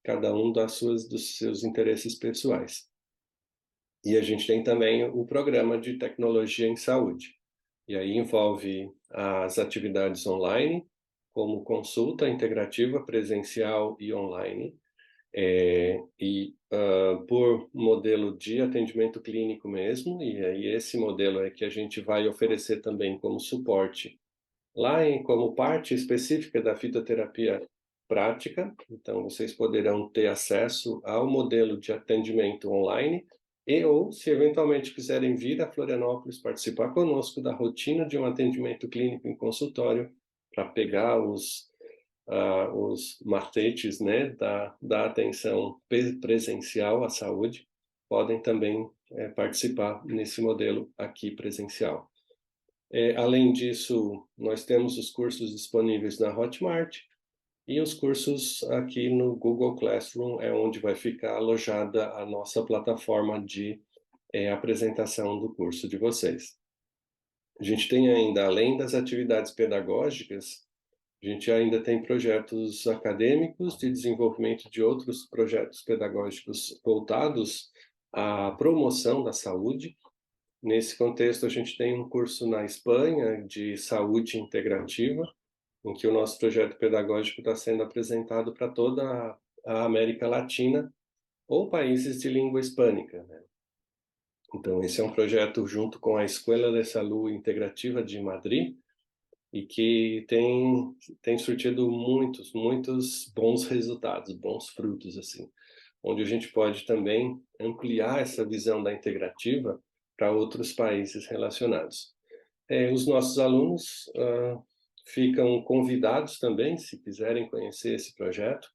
cada um dos seus interesses pessoais. E a gente tem também o programa de tecnologia em saúde. E aí envolve as atividades online, como consulta integrativa presencial e online, por modelo de atendimento clínico mesmo, e aí esse modelo é que a gente vai oferecer também como suporte lá como parte específica da fitoterapia prática. Então vocês poderão ter acesso ao modelo de atendimento online ou, se eventualmente quiserem vir a Florianópolis participar conosco da rotina de um atendimento clínico em consultório, para pegar os macetes, né, da atenção presencial à saúde, podem também participar nesse modelo aqui presencial. Além disso, nós temos os cursos disponíveis na Hotmart e os cursos aqui no Google Classroom, onde vai ficar alojada a nossa plataforma de apresentação do curso de vocês. A gente tem ainda, além das atividades pedagógicas, a gente ainda tem projetos acadêmicos de desenvolvimento de outros projetos pedagógicos voltados à promoção da saúde. Nesse contexto, a gente tem um curso na Espanha de saúde integrativa, em que o nosso projeto pedagógico está sendo apresentado para toda a América Latina ou países de língua hispânica, né? Então, esse é um projeto junto com a Escuela de Salud Integrativa de Madrid, e que tem surtido muitos bons resultados, bons frutos, assim, onde a gente pode também ampliar essa visão da integrativa para outros países relacionados. Os nossos alunos ficam convidados também, se quiserem conhecer esse projeto,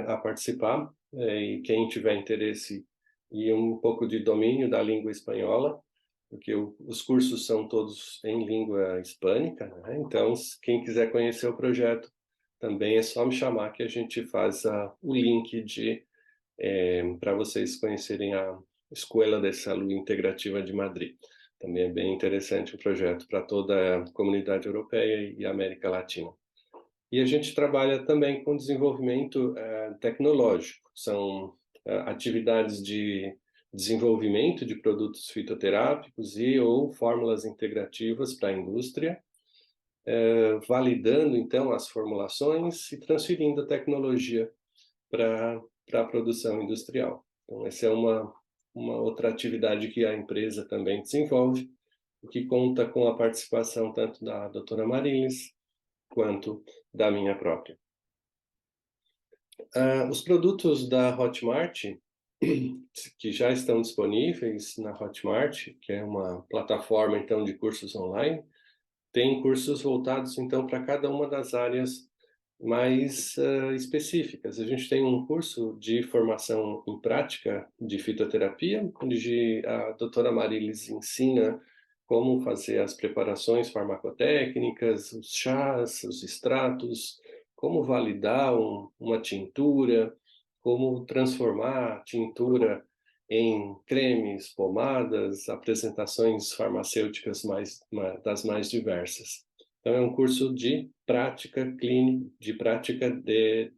a participar, e quem tiver interesse e um pouco de domínio da língua espanhola, porque os cursos são todos em língua hispânica, né? Então, quem quiser conhecer o projeto, também é só me chamar que a gente faz o link para vocês conhecerem a Escuela de Saúde Integrativa de Madrid. Também é bem interessante o projeto para toda a comunidade europeia e América Latina. E a gente trabalha também com desenvolvimento tecnológico. São atividades de desenvolvimento de produtos fitoterápicos e ou fórmulas integrativas para a indústria, validando, então, as formulações e transferindo a tecnologia para a produção industrial. Então, essa é uma outra atividade que a empresa também desenvolve, o que conta com a participação tanto da doutora Marilis quanto da minha própria. Os produtos da Hotmart, que já estão disponíveis na Hotmart, que é uma plataforma então de cursos online, tem cursos voltados então para cada uma das áreas mais específicas. A gente tem um curso de formação em prática de fitoterapia, onde a doutora Marilis ensina como fazer as preparações farmacotécnicas, os chás, os extratos, como validar uma tintura, como transformar a tintura em cremes, pomadas, apresentações farmacêuticas das mais diversas. Então, é um curso de prática clínica, de prática de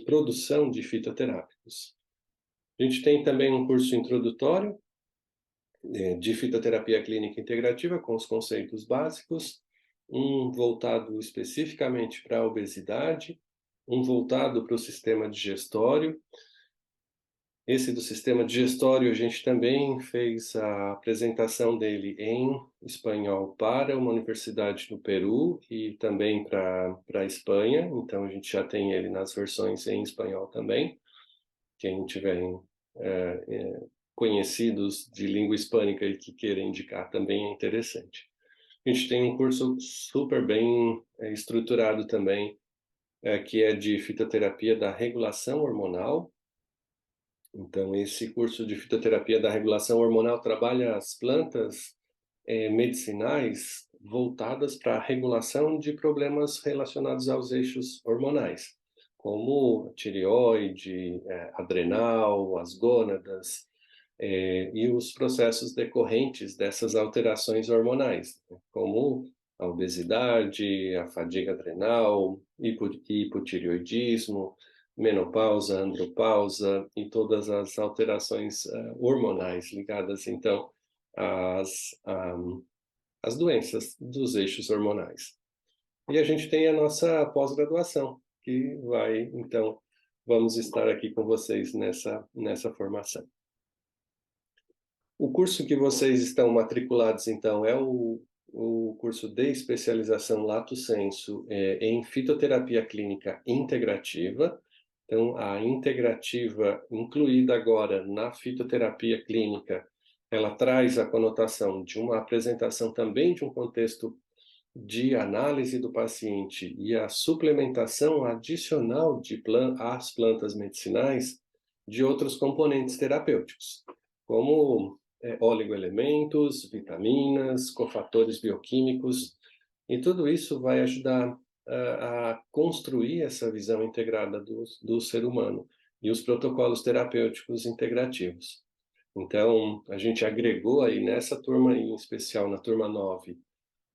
produção de fitoterápicos. A gente tem também um curso introdutório de fitoterapia clínica integrativa, com os conceitos básicos, um voltado especificamente para a obesidade, um voltado para o sistema digestório. Esse do sistema digestório, a gente também fez a apresentação dele em espanhol para uma universidade no Peru e também para a Espanha. Então, a gente já tem ele nas versões em espanhol também. Quem tiver conhecidos de língua hispânica e que queira indicar também é interessante. A gente tem um curso super bem estruturado também, que é de fitoterapia da regulação hormonal. Então, esse curso de fitoterapia da regulação hormonal trabalha as plantas medicinais voltadas para a regulação de problemas relacionados aos eixos hormonais, como a tireoide, adrenal, as gônadas, e os processos decorrentes dessas alterações hormonais, como a obesidade, a fadiga adrenal, hipotireoidismo, menopausa, andropausa e todas as alterações hormonais ligadas, então, às doenças dos eixos hormonais. E a gente tem a nossa pós-graduação, que então, vamos estar aqui com vocês nessa formação. O curso que vocês estão matriculados, então, é o curso de especialização Lato Sensu em fitoterapia clínica integrativa. Então, a integrativa, incluída agora na fitoterapia clínica, ela traz a conotação de uma apresentação também de um contexto de análise do paciente e a suplementação adicional às plantas medicinais de outros componentes terapêuticos, como oligoelementos, vitaminas, cofatores bioquímicos, e tudo isso vai ajudar a construir essa visão integrada do ser humano e os protocolos terapêuticos integrativos. Então, a gente agregou aí nessa turma, em especial na turma 9,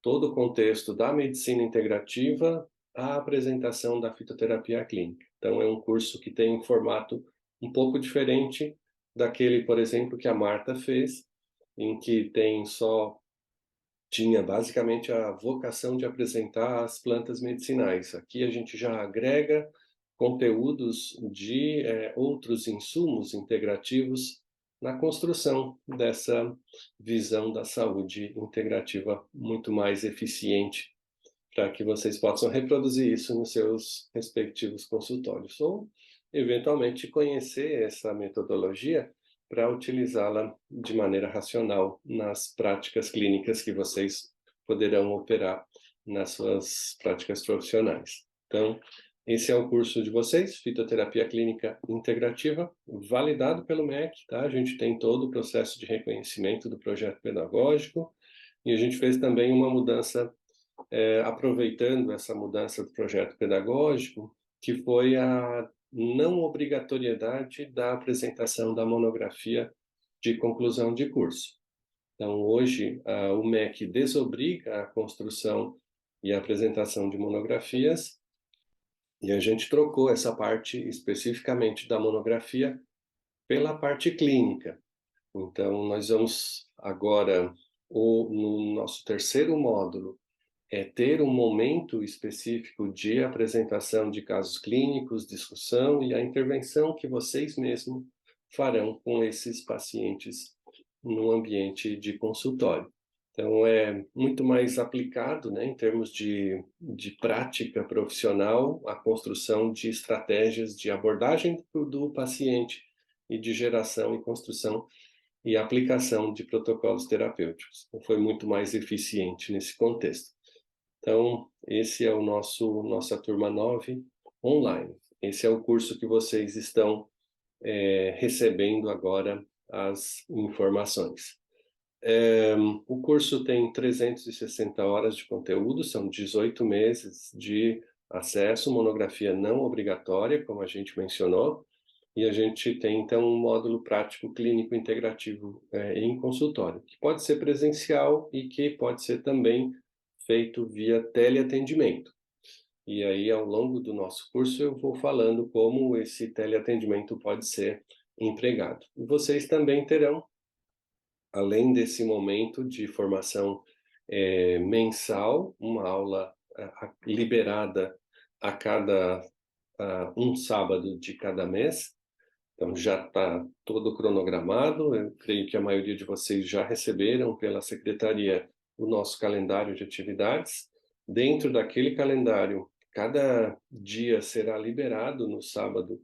todo o contexto da medicina integrativa à apresentação da fitoterapia clínica. Então, é um curso que tem um formato um pouco diferente daquele, por exemplo, que a Marta fez, em que tinha basicamente a vocação de apresentar as plantas medicinais. Aqui a gente já agrega conteúdos de outros insumos integrativos na construção dessa visão da saúde integrativa muito mais eficiente, para que vocês possam reproduzir isso nos seus respectivos consultórios, ou, eventualmente, conhecer essa metodologia para utilizá-la de maneira racional nas práticas clínicas que vocês poderão operar nas suas práticas profissionais. Então, esse é o curso de vocês, Fitoterapia Clínica Integrativa, validado pelo MEC, tá? A gente tem todo o processo de reconhecimento do projeto pedagógico e a gente fez também uma mudança, aproveitando essa mudança do projeto pedagógico, que foi a não obrigatoriedade da apresentação da monografia de conclusão de curso. Então, hoje, o MEC desobriga a construção e a apresentação de monografias, e a gente trocou essa parte especificamente da monografia pela parte clínica. Então, nós vamos agora, no nosso terceiro módulo, ter um momento específico de apresentação de casos clínicos, discussão e a intervenção que vocês mesmos farão com esses pacientes no ambiente de consultório. Então, é muito mais aplicado, né, em termos de prática profissional, a construção de estratégias de abordagem do paciente e de geração e construção e aplicação de protocolos terapêuticos. Então, foi muito mais eficiente nesse contexto. Então, esse é o nossa turma 9 online. Esse é o curso que vocês estão recebendo agora as informações. O curso tem 360 horas de conteúdo, são 18 meses de acesso, monografia não obrigatória, como a gente mencionou, e a gente tem, então, um módulo prático clínico integrativo em consultório, que pode ser presencial e que pode ser também feito via teleatendimento. E aí, ao longo do nosso curso, eu vou falando como esse teleatendimento pode ser empregado. E vocês também terão, além desse momento de formação mensal, uma aula liberada a cada um sábado de cada mês. Então, já está todo cronogramado. Eu creio que a maioria de vocês já receberam pela secretaria o nosso calendário de atividades. Dentro daquele calendário, cada dia será liberado no sábado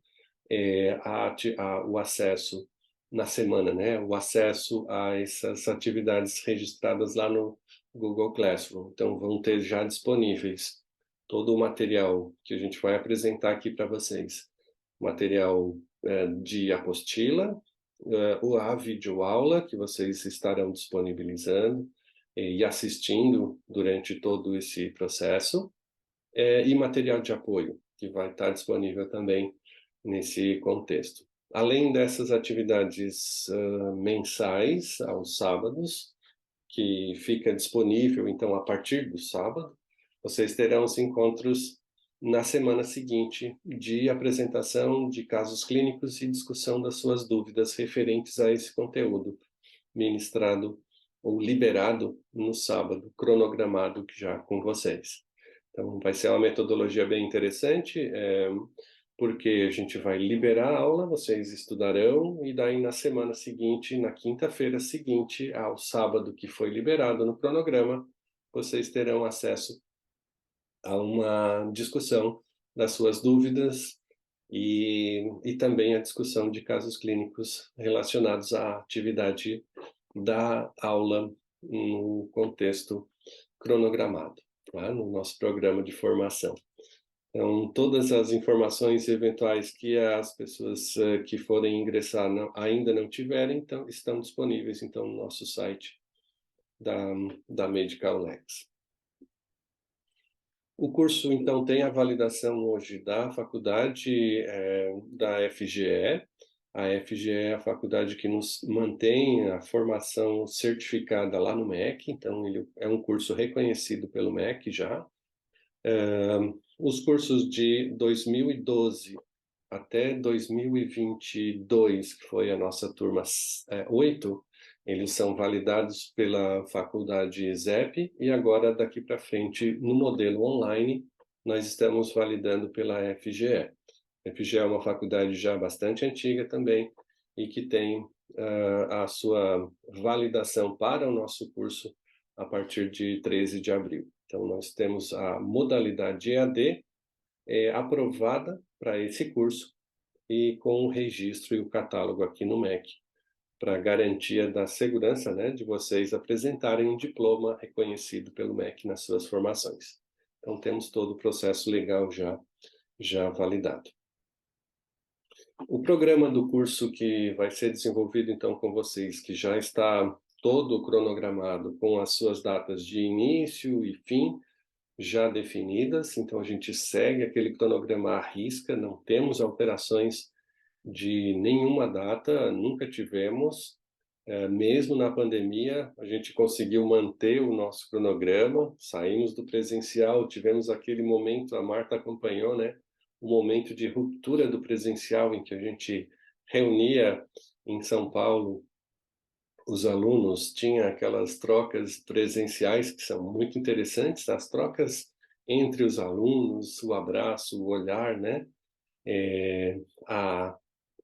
o acesso na semana, né? O acesso a essas atividades registradas lá no Google Classroom. Então, vão ter já disponíveis todo o material que a gente vai apresentar aqui para vocês. Material de apostila, a videoaula que vocês estarão disponibilizando e assistindo durante todo esse processo, e material de apoio, que vai estar disponível também nesse contexto. Além dessas atividades mensais, aos sábados, que fica disponível, então, a partir do sábado, vocês terão os encontros na semana seguinte de apresentação de casos clínicos e discussão das suas dúvidas referentes a esse conteúdo ministrado ou liberado no sábado, cronogramado já com vocês. Então, vai ser uma metodologia bem interessante, porque a gente vai liberar a aula, vocês estudarão, e daí na semana seguinte, na quinta-feira seguinte ao sábado que foi liberado no cronograma, vocês terão acesso a uma discussão das suas dúvidas e também a discussão de casos clínicos relacionados à atividade da aula no contexto cronogramado, tá? No nosso programa de formação. Então, todas as informações eventuais que as pessoas que forem ingressar ainda não tiverem, então, estão disponíveis então, no nosso site da Medical Lex. O curso, então, tem a validação hoje da faculdade da FGE. A FGE é a faculdade que nos mantém a formação certificada lá no MEC, então ele é um curso reconhecido pelo MEC já. Os cursos de 2012 até 2022, que foi a nossa turma 8, eles são validados pela faculdade ZEP e agora, daqui para frente, no modelo online, nós estamos validando pela FGE. A FGE é uma faculdade já bastante antiga também e que tem a sua validação para o nosso curso a partir de 13 de abril. Então, nós temos a modalidade EAD aprovada para esse curso e com o registro e o catálogo aqui no MEC, para garantia da segurança, né, de vocês apresentarem um diploma reconhecido pelo MEC nas suas formações. Então, temos todo o processo legal já validado. O programa do curso que vai ser desenvolvido, então, com vocês, que já está todo cronogramado, com as suas datas de início e fim já definidas, então a gente segue aquele cronograma à risca, não temos alterações de nenhuma data, nunca tivemos. Mesmo na pandemia, a gente conseguiu manter o nosso cronograma, saímos do presencial, tivemos aquele momento, a Marta acompanhou, né? O momento de ruptura do presencial, em que a gente reunia em São Paulo os alunos, tinha aquelas trocas presenciais que são muito interessantes, as trocas entre os alunos, o abraço, o olhar, né? A,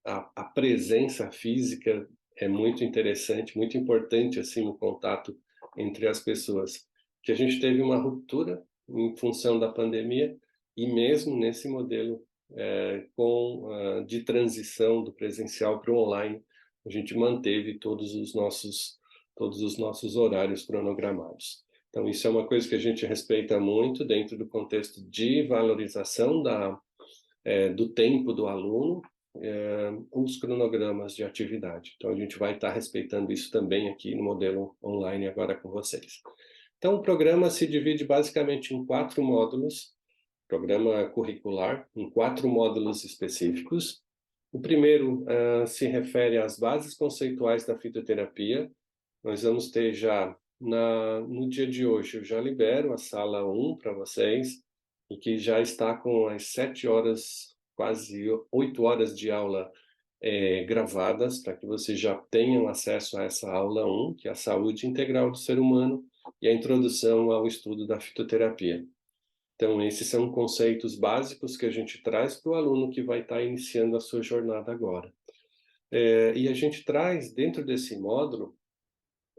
a presença física é muito interessante, muito importante assim no contato entre as pessoas. Que a gente teve uma ruptura em função da pandemia e mesmo nesse modelo de transição do presencial para o online, a gente manteve todos os nossos horários cronogramados. Então isso é uma coisa que a gente respeita muito dentro do contexto de valorização do tempo do aluno, os cronogramas de atividade. Então, a gente vai estar respeitando isso também aqui no modelo online agora com vocês. Então, o programa se divide basicamente em 4 módulos, programa curricular, em 4 módulos específicos. O primeiro se refere às bases conceituais da fitoterapia. Nós vamos ter já, no dia de hoje, eu já libero a sala 1 para vocês, e que já está com as 7 horas, quase 8 horas de aula gravadas, para que vocês já tenham acesso a essa aula 1, que é a saúde integral do ser humano e a introdução ao estudo da fitoterapia. Então, esses são conceitos básicos que a gente traz para o aluno que vai estar iniciando a sua jornada agora. E a gente traz, dentro desse módulo,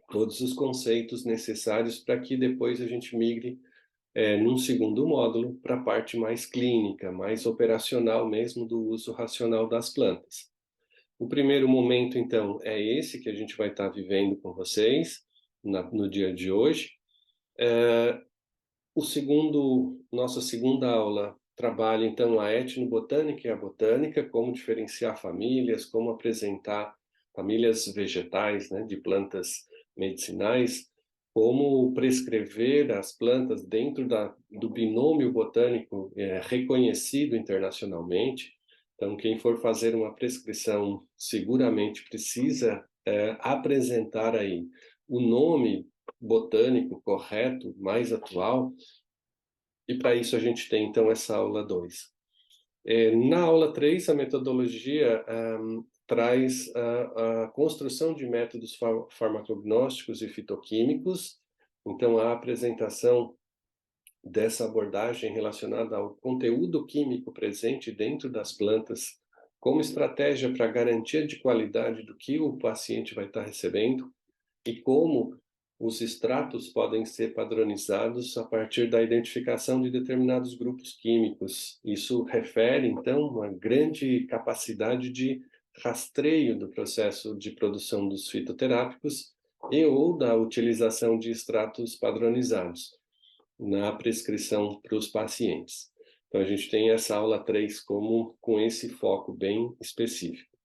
todos os conceitos necessários para que depois a gente migre num segundo módulo para a parte mais clínica, mais operacional mesmo do uso racional das plantas. O primeiro momento, então, é esse que a gente vai estar vivendo com vocês no dia de hoje. Nossa segunda aula trabalha, então, a etnobotânica e a botânica, como diferenciar famílias, como apresentar famílias vegetais, né, de plantas medicinais, como prescrever as plantas dentro do binômio botânico reconhecido internacionalmente. Então, quem for fazer uma prescrição seguramente precisa apresentar aí o nome botânico correto, mais atual, e para isso a gente tem então essa aula 2. Na aula 3, a metodologia traz a construção de métodos farmacognósticos e fitoquímicos, então a apresentação dessa abordagem relacionada ao conteúdo químico presente dentro das plantas, como estratégia para garantia de qualidade do que o paciente vai estar recebendo, e como os extratos podem ser padronizados a partir da identificação de determinados grupos químicos. Isso refere, então, uma grande capacidade de rastreio do processo de produção dos fitoterápicos e ou da utilização de extratos padronizados na prescrição para os pacientes. Então, a gente tem essa aula 3 com esse foco bem específico.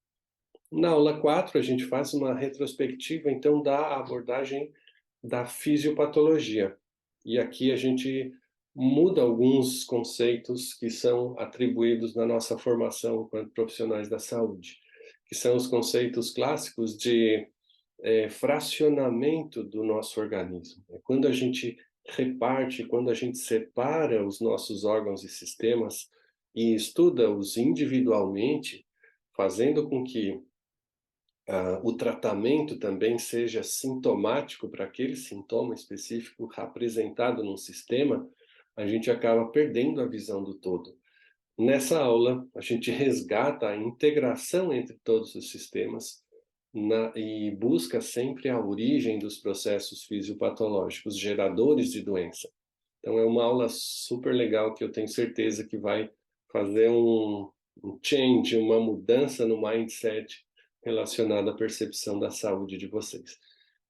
Na aula 4, a gente faz uma retrospectiva, então, da abordagem da fisiopatologia. E aqui a gente muda alguns conceitos que são atribuídos na nossa formação enquanto profissionais da saúde, que são os conceitos clássicos de fracionamento do nosso organismo. Quando a gente reparte, quando a gente separa os nossos órgãos e sistemas e estuda-os individualmente, fazendo com que o tratamento também seja sintomático para aquele sintoma específico apresentado num sistema, a gente acaba perdendo a visão do todo. Nessa aula, a gente resgata a integração entre todos os sistemas e busca sempre a origem dos processos fisiopatológicos geradores de doença. Então, é uma aula super legal que eu tenho certeza que vai fazer um change, uma mudança no mindset relacionada à percepção da saúde de vocês.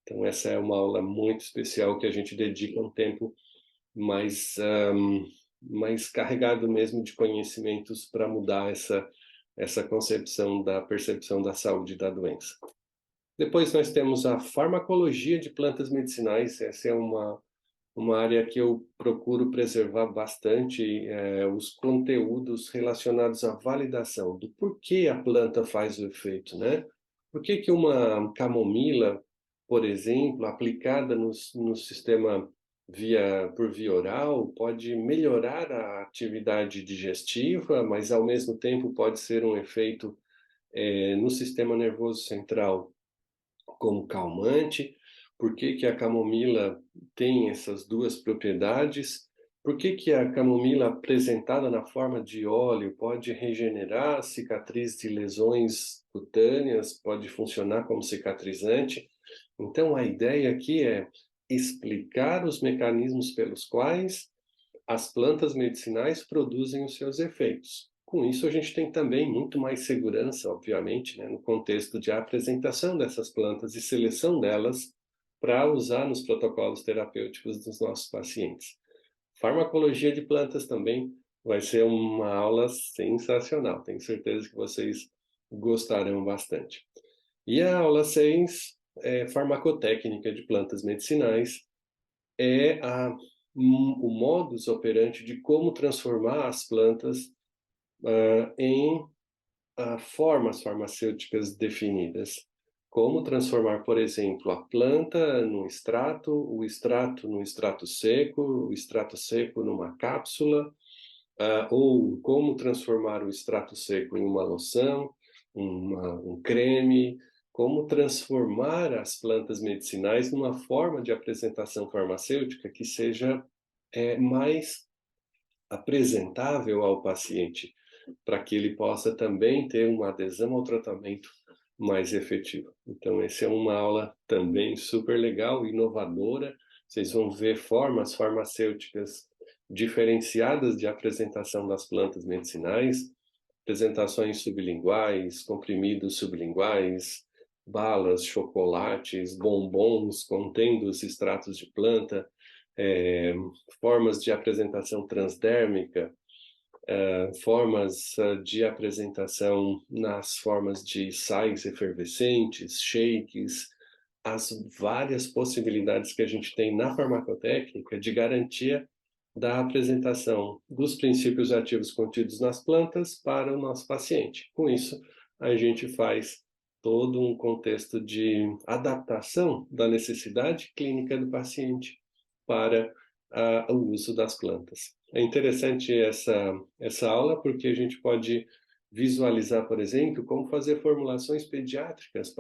Então, essa é uma aula muito especial que a gente dedica um tempo mais carregado mesmo de conhecimentos para mudar essa concepção da percepção da saúde e da doença. Depois nós temos a farmacologia de plantas medicinais. Essa é uma área que eu procuro preservar bastante, os conteúdos relacionados à validação do porquê a planta faz o efeito, né? Por que uma camomila, por exemplo, aplicada no sistema por via oral, pode melhorar a atividade digestiva, mas ao mesmo tempo pode ser um efeito no sistema nervoso central como calmante. Por que que a camomila tem essas duas propriedades? Por que que a camomila apresentada na forma de óleo pode regenerar a cicatriz de lesões cutâneas, pode funcionar como cicatrizante? Então, a ideia aqui é explicar os mecanismos pelos quais as plantas medicinais produzem os seus efeitos. Com isso, a gente tem também muito mais segurança, obviamente, né, no contexto de apresentação dessas plantas e seleção delas para usar nos protocolos terapêuticos dos nossos pacientes. Farmacologia de plantas também vai ser uma aula sensacional. Tenho certeza que vocês gostarão bastante. E a aula 6 é farmacotécnica de plantas medicinais, é o modus operandi de como transformar as plantas em formas farmacêuticas definidas. Como transformar, por exemplo, a planta num extrato, o extrato num extrato seco, o extrato seco numa cápsula, ou como transformar o extrato seco em uma loção, um creme, como transformar as plantas medicinais numa forma de apresentação farmacêutica que seja mais apresentável ao paciente, para que ele possa também ter uma adesão ao tratamento mais efetiva. Então, essa é uma aula também super legal, inovadora. Vocês vão ver formas farmacêuticas diferenciadas de apresentação das plantas medicinais, apresentações sublinguais, comprimidos sublinguais, balas, chocolates, bombons contendo os extratos de planta, formas de apresentação transdérmica, formas de apresentação nas formas de sais efervescentes, shakes, as várias possibilidades que a gente tem na farmacotécnica de garantia da apresentação dos princípios ativos contidos nas plantas para o nosso paciente. Com isso, a gente faz todo um contexto de adaptação da necessidade clínica do paciente para o uso das plantas. É interessante essa aula porque a gente pode visualizar, por exemplo, como fazer formulações pediátricas.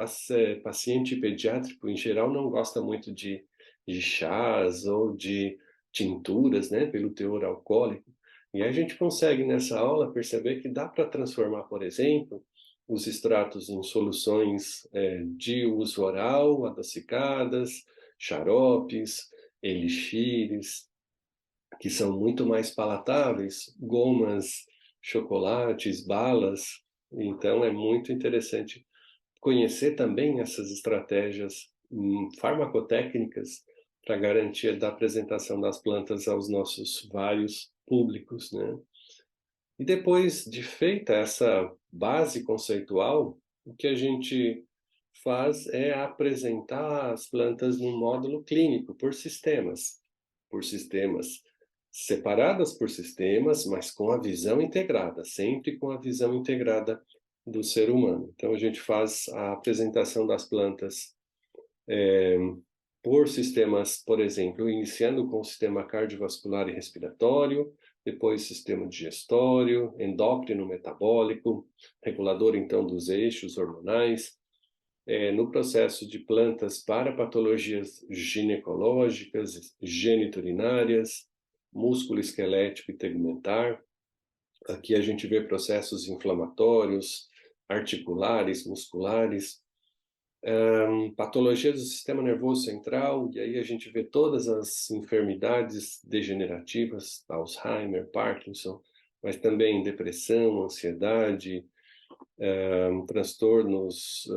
Paciente pediátrico, em geral, não gosta muito de chás ou de tinturas, né, pelo teor alcoólico. E a gente consegue, nessa aula, perceber que dá para transformar, por exemplo, os extratos em soluções de uso oral, adocicadas, xaropes, elixires, que são muito mais palatáveis, gomas, chocolates, balas. Então, é muito interessante conhecer também essas estratégias farmacotécnicas para garantia da apresentação das plantas aos nossos vários públicos, né? E depois de feita essa base conceitual, o que a gente faz é apresentar as plantas num módulo clínico, por sistemas separadas por sistemas, mas com a visão integrada, sempre com a visão integrada do ser humano. Então, a gente faz a apresentação das plantas por sistemas, por exemplo, iniciando com o sistema cardiovascular e respiratório, depois sistema digestório, endócrino metabólico, regulador então dos eixos hormonais, no processo de plantas para patologias ginecológicas, geniturinárias, músculo esquelético e tegumentar. Aqui a gente vê processos inflamatórios, articulares, musculares, patologias do sistema nervoso central, e aí a gente vê todas as enfermidades degenerativas, Alzheimer, Parkinson, mas também depressão, ansiedade, transtornos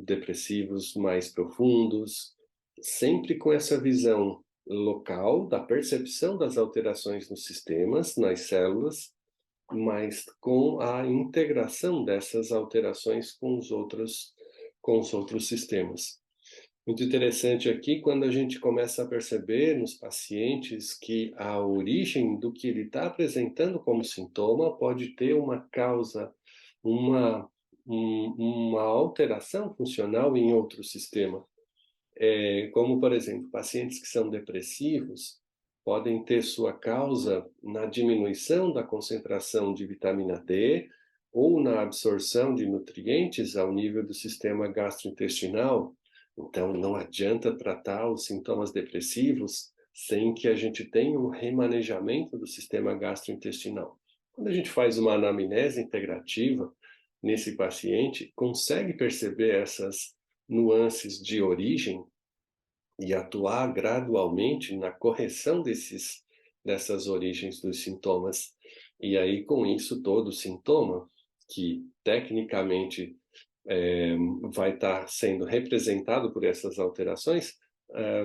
depressivos mais profundos, sempre com essa visão local da percepção das alterações nos sistemas, nas células, mas com a integração dessas alterações com os outros sistemas. Muito interessante aqui quando a gente começa a perceber nos pacientes que a origem do que ele está apresentando como sintoma pode ter uma causa, uma alteração funcional em outro sistema. Como, por exemplo, pacientes que são depressivos podem ter sua causa na diminuição da concentração de vitamina D ou na absorção de nutrientes ao nível do sistema gastrointestinal. Então, não adianta tratar os sintomas depressivos sem que a gente tenha um remanejamento do sistema gastrointestinal. Quando a gente faz uma anamnese integrativa nesse paciente, consegue perceber essas nuances de origem e atuar gradualmente na correção dessas origens dos sintomas. E aí, com isso, todo sintoma que tecnicamente vai estar sendo representado por essas alterações,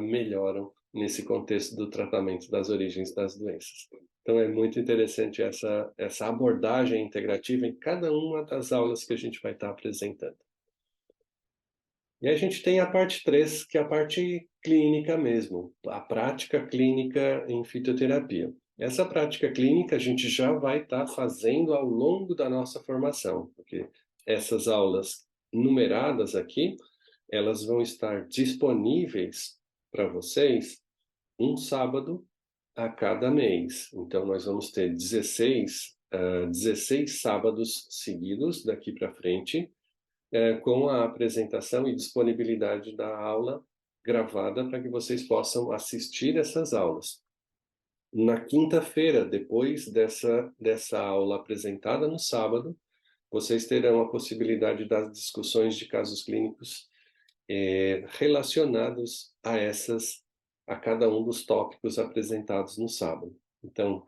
melhoram nesse contexto do tratamento das origens das doenças. Então, é muito interessante essa abordagem integrativa em cada uma das aulas que a gente vai estar apresentando. E a gente tem a parte 3, que é a parte clínica mesmo, a prática clínica em fitoterapia. Essa prática clínica a gente já vai estar fazendo ao longo da nossa formação, porque essas aulas numeradas aqui, elas vão estar disponíveis para vocês um sábado a cada mês. Então, nós vamos ter 16 sábados seguidos daqui para frente, com a apresentação e disponibilidade da aula gravada para que vocês possam assistir essas aulas. Na quinta-feira, depois dessa aula apresentada no sábado, vocês terão a possibilidade das discussões de casos clínicos relacionados a cada um dos tópicos apresentados no sábado. Então,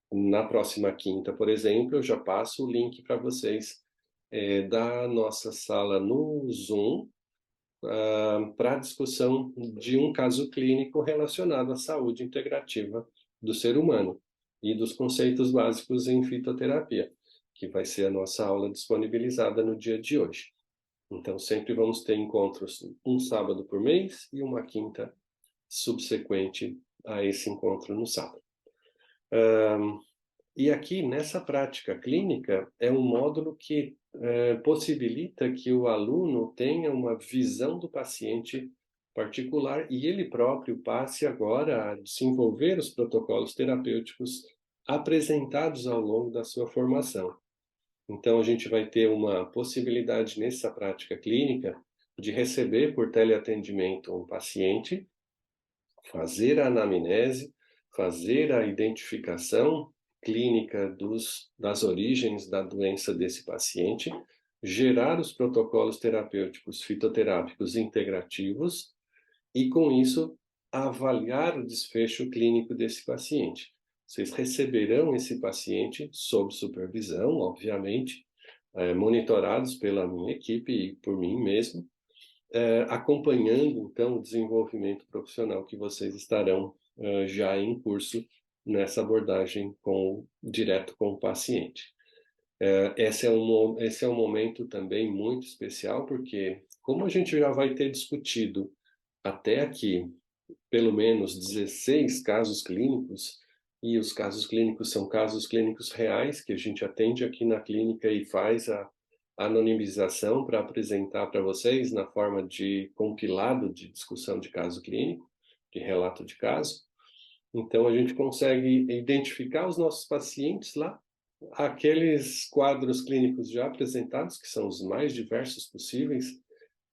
na próxima quinta, por exemplo, eu já passo o link para vocês da nossa sala no Zoom para a discussão de um caso clínico relacionado à saúde integrativa do ser humano e dos conceitos básicos em fitoterapia, que vai ser a nossa aula disponibilizada no dia de hoje. Então, sempre vamos ter encontros um sábado por mês e uma quinta subsequente a esse encontro no sábado. E aqui, nessa prática clínica, é um módulo que possibilita que o aluno tenha uma visão do paciente particular e ele próprio passe agora a desenvolver os protocolos terapêuticos apresentados ao longo da sua formação. Então, a gente vai ter uma possibilidade nessa prática clínica de receber por teleatendimento um paciente, fazer a anamnese, fazer a identificação clínica das origens da doença desse paciente, gerar os protocolos terapêuticos fitoterápicos integrativos e, com isso, avaliar o desfecho clínico desse paciente. Vocês receberão esse paciente sob supervisão, obviamente, monitorados pela minha equipe e por mim mesmo, acompanhando, então, o desenvolvimento profissional que vocês estarão já em curso nessa abordagem direto com o paciente. Esse é um momento também muito especial, porque como a gente já vai ter discutido até aqui pelo menos 16 casos clínicos, e os casos clínicos são casos clínicos reais que a gente atende aqui na clínica e faz a anonimização para apresentar para vocês na forma de compilado de discussão de caso clínico, de relato de caso. Então, a gente consegue identificar os nossos pacientes lá, aqueles quadros clínicos já apresentados, que são os mais diversos possíveis,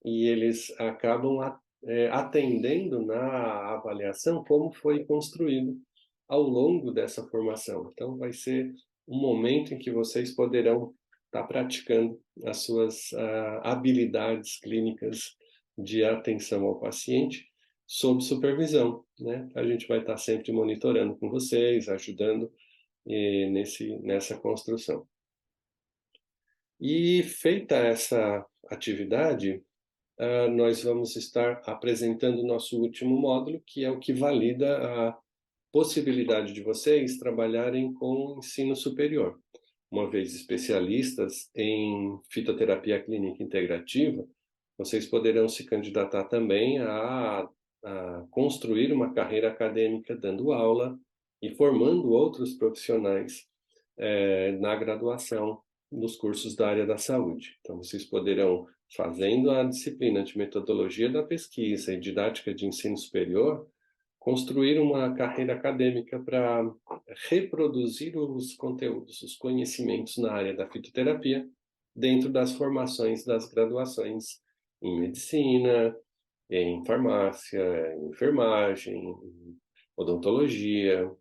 e eles acabam atendendo na avaliação como foi construído ao longo dessa formação. Então, vai ser um momento em que vocês poderão estar praticando as suas habilidades clínicas de atenção ao paciente, sob supervisão, né? A gente vai estar sempre monitorando com vocês, ajudando nessa construção. E feita essa atividade, nós vamos estar apresentando o nosso último módulo, que é o que valida a possibilidade de vocês trabalharem com ensino superior. Uma vez especialistas em fitoterapia clínica integrativa, vocês poderão se candidatar também a construir uma carreira acadêmica dando aula e formando outros profissionais na graduação nos cursos da área da saúde. Então, vocês poderão, fazendo a disciplina de metodologia da pesquisa e didática de ensino superior, construir uma carreira acadêmica para reproduzir os conteúdos, os conhecimentos na área da fitoterapia dentro das formações das graduações em medicina, em farmácia, em enfermagem, em odontologia,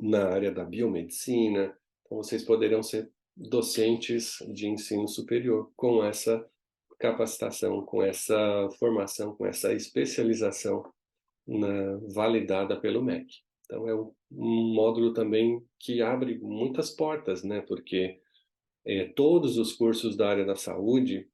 na área da biomedicina. Então, vocês poderão ser docentes de ensino superior com essa capacitação, com essa formação, com essa especialização validada pelo MEC. Então, é um módulo também que abre muitas portas, né? Porque todos os cursos da área da saúde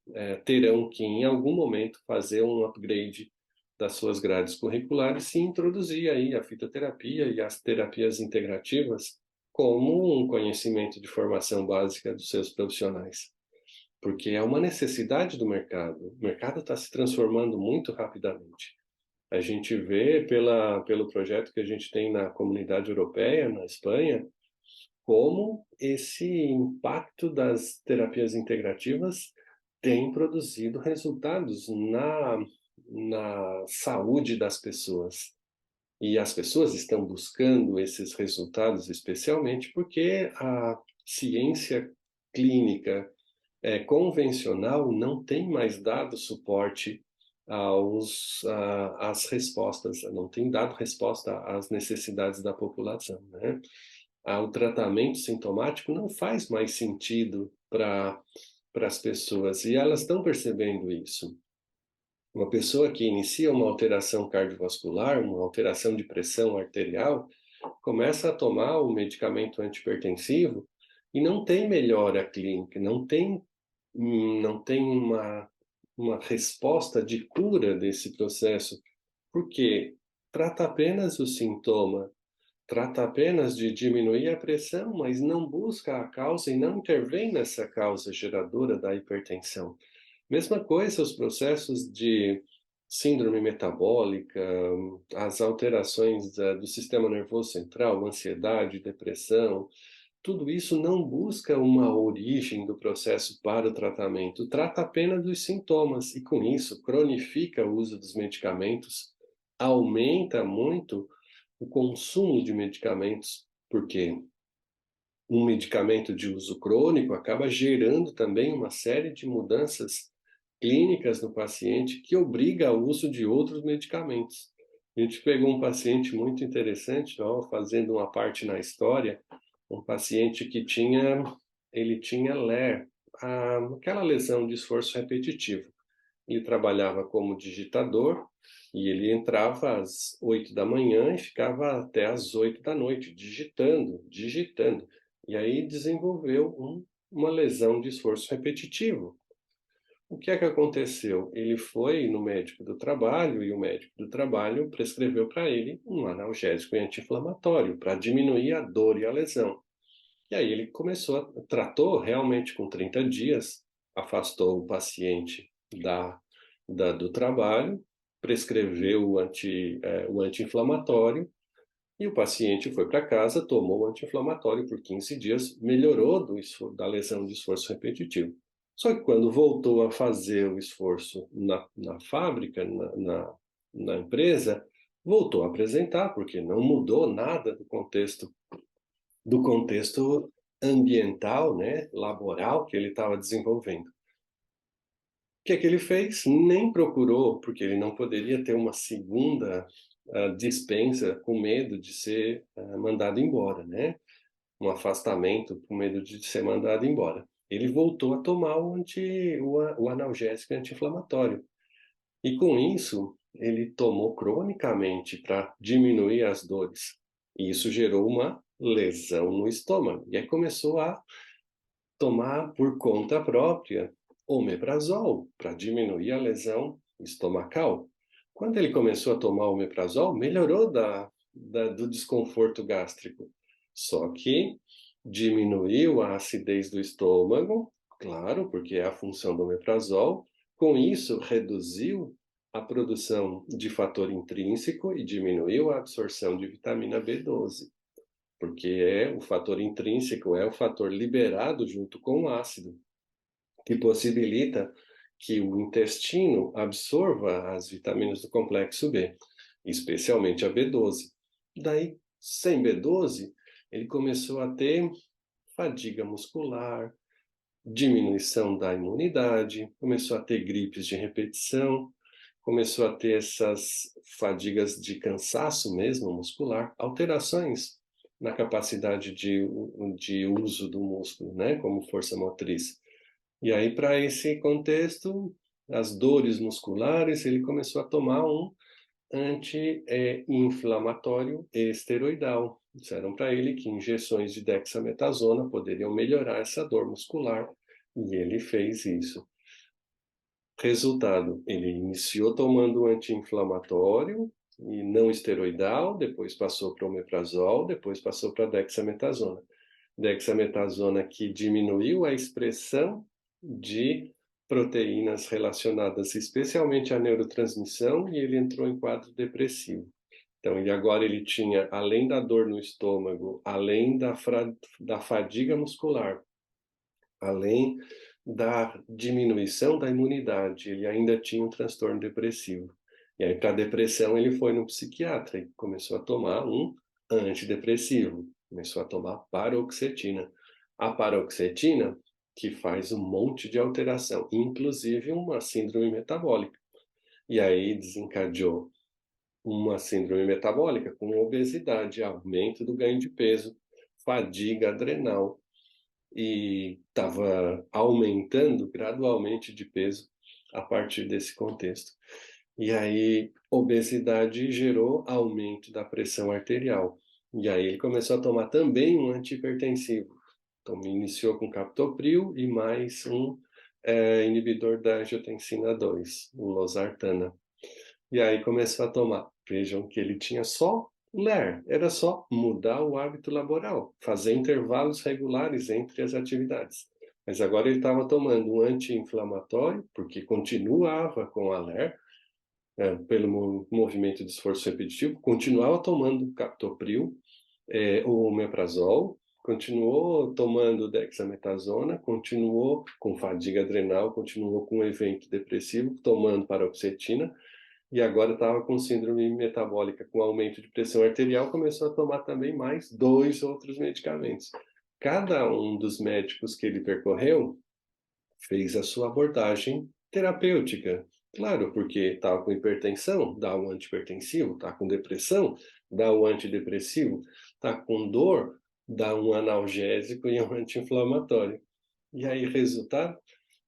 terão que, em algum momento, fazer um upgrade das suas grades curriculares e introduzir aí a fitoterapia e as terapias integrativas como um conhecimento de formação básica dos seus profissionais. Porque é uma necessidade do mercado. O mercado está se transformando muito rapidamente. A gente vê pelo projeto que a gente tem na Comunidade Europeia, na Espanha, como esse impacto das terapias integrativas tem produzido resultados na saúde das pessoas. E as pessoas estão buscando esses resultados especialmente porque a ciência clínica convencional não tem mais dado suporte às respostas, não tem dado resposta às necessidades da população, né? O tratamento sintomático não faz mais sentido para as pessoas, e elas estão percebendo isso. Uma pessoa que inicia uma alteração cardiovascular, uma alteração de pressão arterial, começa a tomar o medicamento antihipertensivo e não tem melhora clínica, não tem uma resposta de cura desse processo, porque trata apenas o sintoma, trata apenas de diminuir a pressão, mas não busca a causa e não intervém nessa causa geradora da hipertensão. Mesma coisa os processos de síndrome metabólica, as alterações do sistema nervoso central, ansiedade, depressão, tudo isso não busca uma origem do processo para o tratamento, trata apenas dos sintomas e, com isso, cronifica o uso dos medicamentos, aumenta muito o consumo de medicamentos, porque um medicamento de uso crônico acaba gerando também uma série de mudanças clínicas no paciente que obriga ao uso de outros medicamentos. A gente pegou um paciente muito interessante, fazendo uma parte na história, um paciente que tinha LER, aquela lesão de esforço repetitivo. Ele trabalhava como digitador e ele entrava às 8 da manhã e ficava até às 8 da noite, digitando. E aí desenvolveu uma lesão de esforço repetitivo. O que é que aconteceu? Ele foi no médico do trabalho e o médico do trabalho prescreveu para ele um analgésico e anti-inflamatório para diminuir a dor e a lesão. E aí ele tratou realmente com 30 dias, afastou o paciente do trabalho, prescreveu o anti-inflamatório e o paciente foi para casa, tomou o anti-inflamatório por 15 dias, melhorou da lesão de esforço repetitivo. Só que quando voltou a fazer o esforço na fábrica, na empresa, voltou a apresentar, porque não mudou nada do contexto ambiental, né, laboral que ele estava desenvolvendo. O que é que ele fez? Nem procurou, porque ele não poderia ter uma segunda dispensa com medo de ser mandado embora, né? Um afastamento com medo de ser mandado embora. Ele voltou a tomar o analgésico anti-inflamatório. E com isso, ele tomou cronicamente para diminuir as dores. E isso gerou uma lesão no estômago. E aí começou a tomar por conta própria omeprazol para diminuir a lesão estomacal. Quando ele começou a tomar omeprazol, melhorou do desconforto gástrico. Só que diminuiu a acidez do estômago, claro, porque é a função do omeprazol. Com isso, reduziu a produção de fator intrínseco e diminuiu a absorção de vitamina B12, porque o fator intrínseco é o fator liberado junto com o ácido, que possibilita que o intestino absorva as vitaminas do complexo B. especialmente a B12. Daí, sem B12, ele começou a ter fadiga muscular, diminuição da imunidade, começou a ter gripes de repetição, começou a ter essas fadigas de cansaço mesmo muscular, alterações na capacidade de uso do músculo, né, como força motriz. E aí, para esse contexto, as dores musculares, ele começou a tomar um anti-inflamatório esteroidal. Disseram para ele que injeções de dexametasona poderiam melhorar essa dor muscular, e ele fez isso. Resultado, ele iniciou tomando anti-inflamatório e não esteroidal, depois passou para omeprazol, depois passou para dexametasona. Dexametasona que diminuiu a expressão de proteínas relacionadas especialmente à neurotransmissão, e ele entrou em quadro depressivo. Então, e agora ele tinha, além da dor no estômago, além da fadiga muscular, além da diminuição da imunidade, ele ainda tinha um transtorno depressivo. E aí, para a depressão, ele foi no psiquiatra e começou a tomar um antidepressivo. Começou a tomar paroxetina. A paroxetina, que faz um monte de alteração, inclusive uma síndrome metabólica. E aí desencadeou uma síndrome metabólica com obesidade, aumento do ganho de peso, fadiga adrenal, e estava aumentando gradualmente de peso a partir desse contexto. E aí, obesidade gerou aumento da pressão arterial. E aí ele começou a tomar também um antihipertensivo. Então, iniciou com captopril e mais um inibidor da angiotensina 2, o losartana. E aí começou a tomar. Vejam que ele tinha só LER, era só mudar o hábito laboral, fazer intervalos regulares entre as atividades. Mas agora ele estava tomando um anti-inflamatório, porque continuava com a LER, pelo movimento de esforço repetitivo, continuava tomando captopril, o omeprazol, continuou tomando dexametasona, continuou com fadiga adrenal, continuou com evento depressivo, tomando paroxetina, e agora estava com síndrome metabólica, com aumento de pressão arterial, começou a tomar também mais 2 outros medicamentos. Cada um dos médicos que ele percorreu fez a sua abordagem terapêutica. Claro, porque estava com hipertensão, dá um antihipertensivo, está com depressão, dá um antidepressivo, está com dor, dá um analgésico e um anti-inflamatório. E aí, resultado,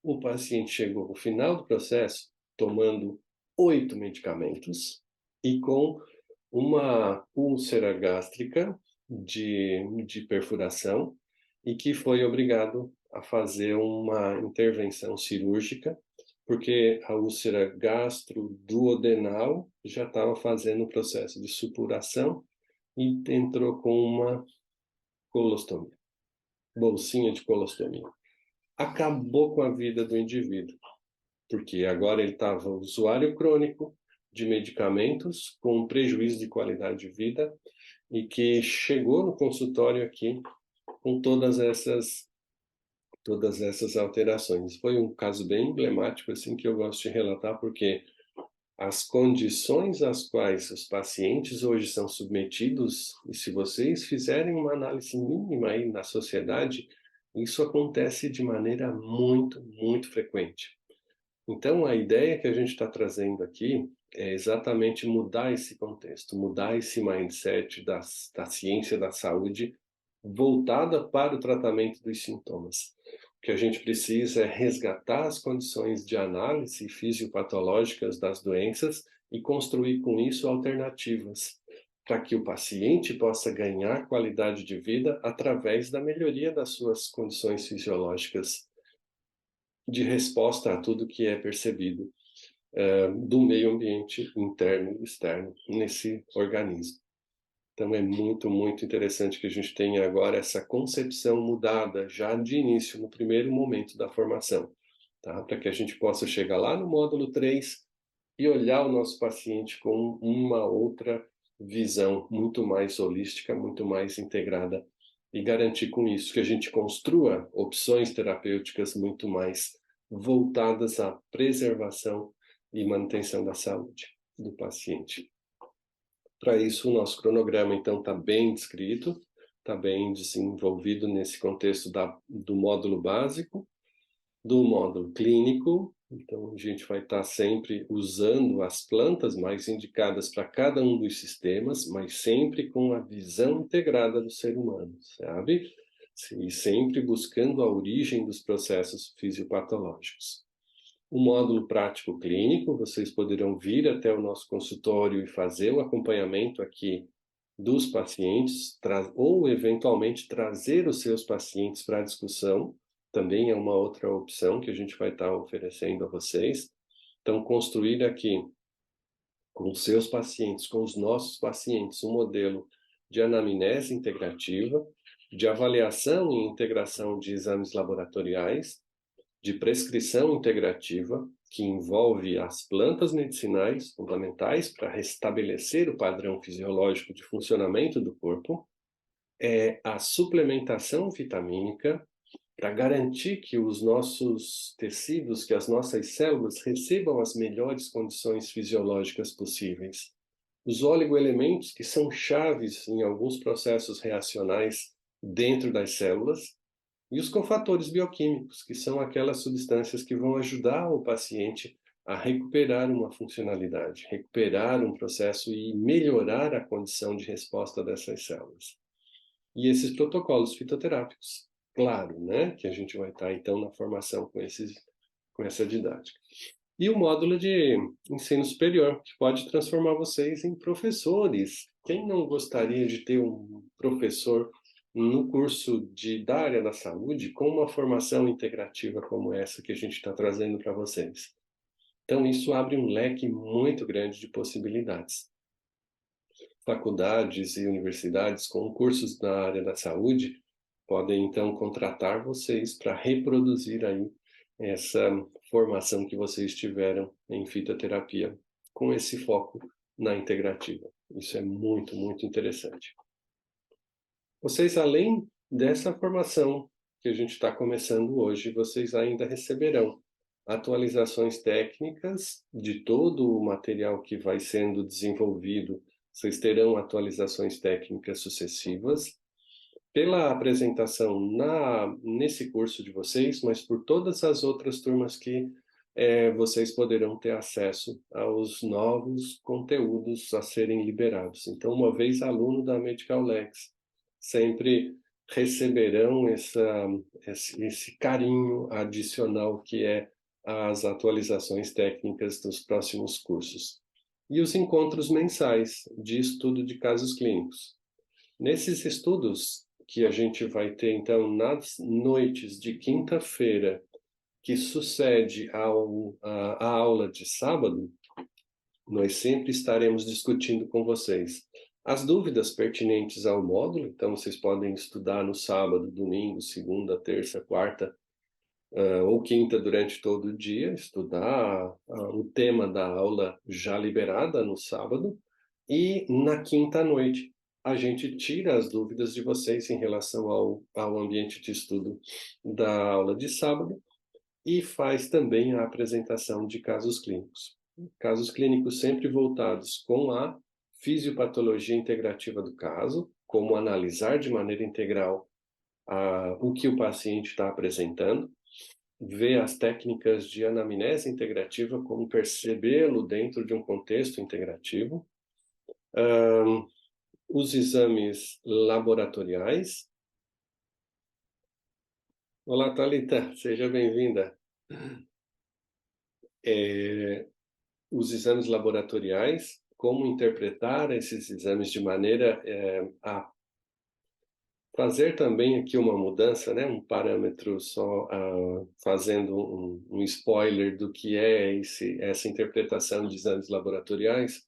o paciente chegou no final do processo tomando 8 medicamentos e com uma úlcera gástrica de perfuração, e que foi obrigado a fazer uma intervenção cirúrgica, porque a úlcera gastroduodenal já estava fazendo o processo de supuração e entrou com uma colostomia, bolsinha de colostomia. Acabou com a vida do indivíduo, porque agora ele estava usuário crônico de medicamentos com prejuízo de qualidade de vida, e que chegou no consultório aqui com todas essas alterações. Foi um caso bem emblemático assim que eu gosto de relatar, porque as condições às quais os pacientes hoje são submetidos, e se vocês fizerem uma análise mínima aí na sociedade, isso acontece de maneira muito, muito frequente. Então, a ideia que a gente está trazendo aqui é exatamente mudar esse contexto, mudar esse mindset da ciência da saúde voltada para o tratamento dos sintomas. O que a gente precisa é resgatar as condições de análise fisiopatológicas das doenças e construir com isso alternativas, para que o paciente possa ganhar qualidade de vida através da melhoria das suas condições fisiológicas, de resposta a tudo que é percebido do meio ambiente interno e externo nesse organismo. Então é muito, muito interessante que a gente tenha agora essa concepção mudada já de início, no primeiro momento da formação, tá? Para que a gente possa chegar lá no módulo 3 e olhar o nosso paciente com uma outra visão muito mais holística, muito mais integrada, e garantir com isso que a gente construa opções terapêuticas muito mais voltadas à preservação e manutenção da saúde do paciente. Para isso, o nosso cronograma, então, está bem descrito, está bem desenvolvido nesse contexto do módulo básico, do módulo clínico. Então, a gente vai estar sempre usando as plantas mais indicadas para cada um dos sistemas, mas sempre com a visão integrada do ser humano, sabe? E sempre buscando a origem dos processos fisiopatológicos. O módulo prático clínico, vocês poderão vir até o nosso consultório e fazer o acompanhamento aqui dos pacientes, ou eventualmente trazer os seus pacientes para a discussão, também é uma outra opção que a gente vai estar oferecendo a vocês. Então, construir aqui com os seus pacientes, com os nossos pacientes, um modelo de anamnese integrativa, de avaliação e integração de exames laboratoriais, de prescrição integrativa, que envolve as plantas medicinais fundamentais para restabelecer o padrão fisiológico de funcionamento do corpo, a suplementação vitamínica, para garantir que os nossos tecidos, que as nossas células recebam as melhores condições fisiológicas possíveis. Os oligoelementos, que são chaves em alguns processos reacionais dentro das células, e os cofatores bioquímicos, que são aquelas substâncias que vão ajudar o paciente a recuperar uma funcionalidade, recuperar um processo e melhorar a condição de resposta dessas células. E esses protocolos fitoterápicos, claro, né, que a gente vai estar então na formação com essa didática. E o módulo de ensino superior, que pode transformar vocês em professores. Quem não gostaria de ter um professor no curso da área da saúde com uma formação integrativa como essa que a gente está trazendo para vocês? Então, isso abre um leque muito grande de possibilidades. Faculdades e universidades com cursos na área da saúde podem, então, contratar vocês para reproduzir aí essa formação que vocês tiveram em fitoterapia, com esse foco na integrativa. Isso é muito, muito interessante. Vocês, além dessa formação que a gente está começando hoje, vocês ainda receberão atualizações técnicas de todo o material que vai sendo desenvolvido. Vocês terão atualizações técnicas sucessivas pela apresentação nesse curso de vocês, mas por todas as outras turmas que vocês poderão ter acesso aos novos conteúdos a serem liberados. Então, uma vez aluno da Medical Lex, sempre receberão esse carinho adicional que é as atualizações técnicas dos próximos cursos. E os encontros mensais de estudo de casos clínicos. Nesses estudos que a gente vai ter, então, nas noites de quinta-feira, que sucede à aula de sábado, nós sempre estaremos discutindo com vocês as dúvidas pertinentes ao módulo. Então, vocês podem estudar no sábado, domingo, segunda, terça, quarta ou quinta durante todo o dia, estudar o tema da aula já liberada no sábado, e na quinta noite a gente tira as dúvidas de vocês em relação ao ambiente de estudo da aula de sábado e faz também a apresentação de casos clínicos. Casos clínicos sempre voltados com a fisiopatologia integrativa do caso, como analisar de maneira integral o que o paciente está apresentando, ver as técnicas de anamnese integrativa, como percebê-lo dentro de um contexto integrativo, os exames laboratoriais. Olá, Thalita, seja bem-vinda. Os exames laboratoriais, como interpretar esses exames de maneira a fazer também aqui uma mudança, né? Um parâmetro só, fazendo um spoiler do que é essa interpretação de exames laboratoriais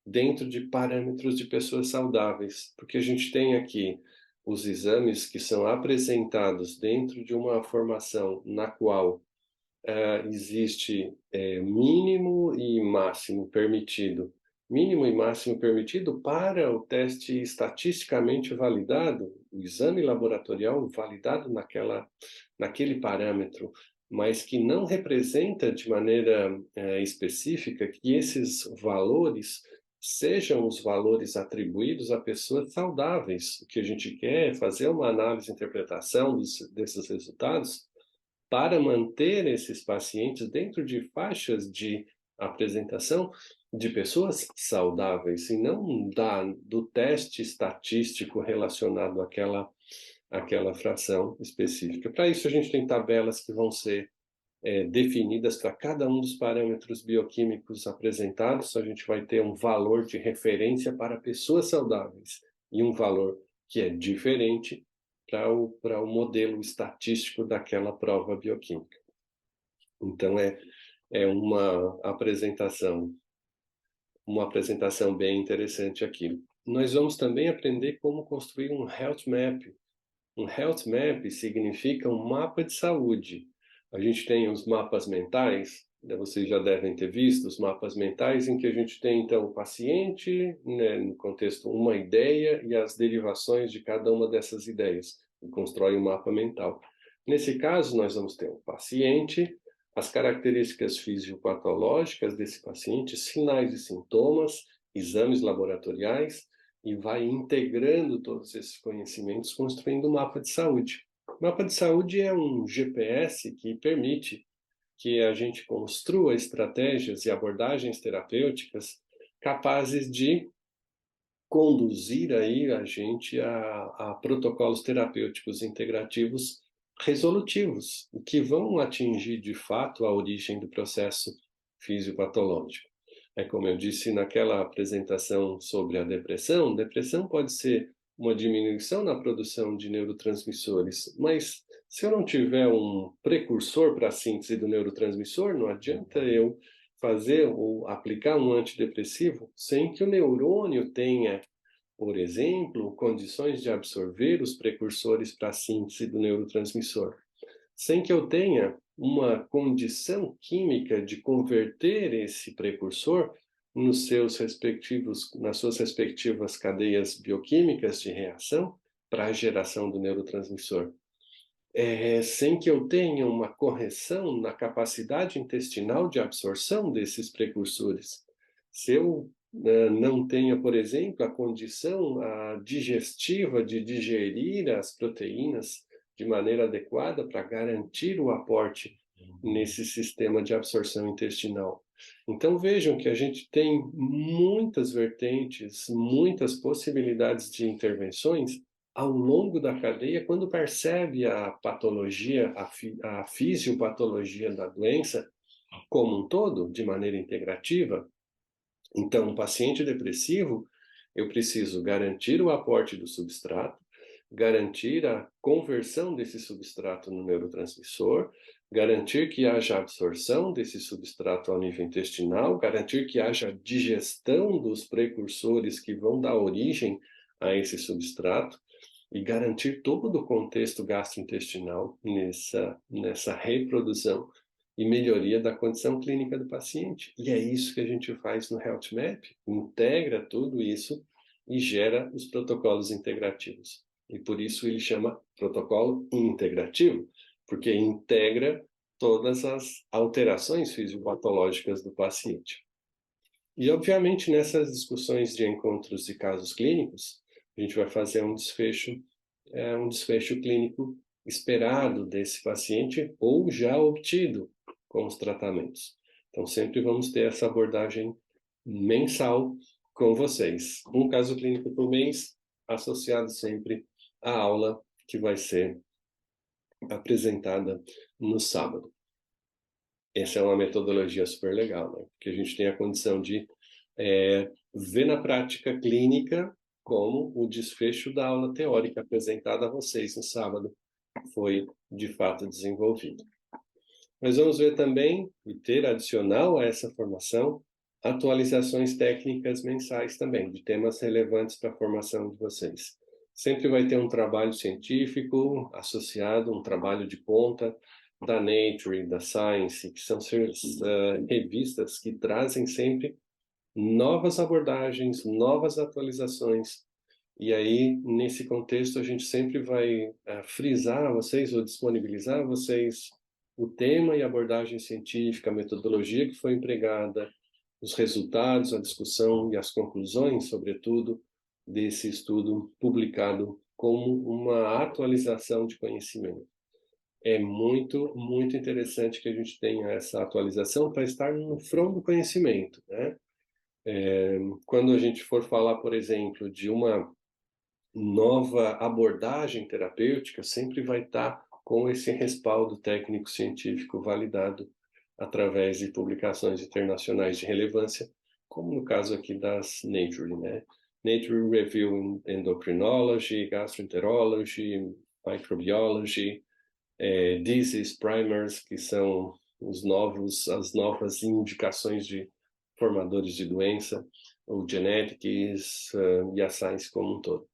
dentro de parâmetros de pessoas saudáveis, porque a gente tem aqui os exames que são apresentados dentro de uma formação na qual existe mínimo e máximo permitido. Mínimo e máximo permitido para o teste estatisticamente validado, o exame laboratorial validado naquele parâmetro, mas que não representa de maneira específica que esses valores sejam os valores atribuídos a pessoas saudáveis. O que a gente quer é fazer uma análise e interpretação desses resultados para manter esses pacientes dentro de faixas de apresentação de pessoas saudáveis, e não do teste estatístico relacionado àquela fração específica. Para isso, a gente tem tabelas que vão ser definidas para cada um dos parâmetros bioquímicos apresentados. A gente vai ter um valor de referência para pessoas saudáveis e um valor que é diferente para o modelo estatístico daquela prova bioquímica. Então, é uma apresentação bem interessante aqui. Nós vamos também aprender como construir um Health Map. Um Health Map significa um mapa de saúde. A gente tem os mapas mentais, né, vocês já devem ter visto os mapas mentais, em que a gente tem, então, o paciente, né, no contexto, uma ideia e as derivações de cada uma dessas ideias, e constrói um mapa mental. Nesse caso, nós vamos ter o paciente, as características fisiopatológicas desse paciente, sinais e sintomas, exames laboratoriais, e vai integrando todos esses conhecimentos, construindo um mapa de saúde. O mapa de saúde é um GPS que permite que a gente construa estratégias e abordagens terapêuticas capazes de conduzir aí a gente a protocolos terapêuticos integrativos resolutivos, que vão atingir de fato a origem do processo fisiopatológico. É como eu disse naquela apresentação sobre a depressão pode ser uma diminuição na produção de neurotransmissores, mas se eu não tiver um precursor para a síntese do neurotransmissor, não adianta eu fazer ou aplicar um antidepressivo sem que o neurônio tenha, por exemplo, condições de absorver os precursores para a síntese do neurotransmissor, sem que eu tenha uma condição química de converter esse precursor nas suas respectivas cadeias bioquímicas de reação para a geração do neurotransmissor. Sem que eu tenha uma correção na capacidade intestinal de absorção desses precursores. Se eu não tenha, por exemplo, a condição digestiva de digerir as proteínas de maneira adequada para garantir o aporte nesse sistema de absorção intestinal. Então vejam que a gente tem muitas vertentes, muitas possibilidades de intervenções ao longo da cadeia, quando percebe a patologia, a fisiopatologia da doença como um todo, de maneira integrativa. Então, um paciente depressivo, eu preciso garantir o aporte do substrato, garantir a conversão desse substrato no neurotransmissor, garantir que haja absorção desse substrato ao nível intestinal, garantir que haja digestão dos precursores que vão dar origem a esse substrato, e garantir todo o contexto gastrointestinal nessa reprodução e melhoria da condição clínica do paciente. E é isso que a gente faz no Health Map, integra tudo isso e gera os protocolos integrativos. E por isso ele chama protocolo integrativo, porque integra todas as alterações fisiopatológicas do paciente. E, obviamente, nessas discussões de encontros de casos clínicos, a gente vai fazer um desfecho clínico esperado desse paciente ou já obtido com os tratamentos. Então, sempre vamos ter essa abordagem mensal com vocês. Um caso clínico por mês, associado sempre à aula que vai ser apresentada no sábado. Essa é uma metodologia super legal, né? Porque a gente tem a condição de ver na prática clínica como o desfecho da aula teórica apresentada a vocês no sábado foi, de fato, desenvolvido. Nós vamos ver também, e ter adicional a essa formação, atualizações técnicas mensais também, de temas relevantes para a formação de vocês. Sempre vai ter um trabalho científico associado, um trabalho de ponta, da Nature, da Science, que são revistas que trazem sempre novas abordagens, novas atualizações. E aí, nesse contexto, a gente sempre vai frisar a vocês ou disponibilizar a vocês o tema e abordagem científica, a metodologia que foi empregada, os resultados, a discussão e as conclusões, sobretudo, desse estudo publicado como uma atualização de conhecimento. É muito, muito interessante que a gente tenha essa atualização para estar no front do conhecimento, né? Quando a gente for falar, por exemplo, de uma nova abordagem terapêutica, sempre vai estar com esse respaldo técnico-científico validado através de publicações internacionais de relevância, como no caso aqui das Nature, né? Nature Review in Endocrinology, Gastroenterology, Microbiology, Disease Primers, que são as novas indicações de formadores de doença, o Genetics e a Science como um todo.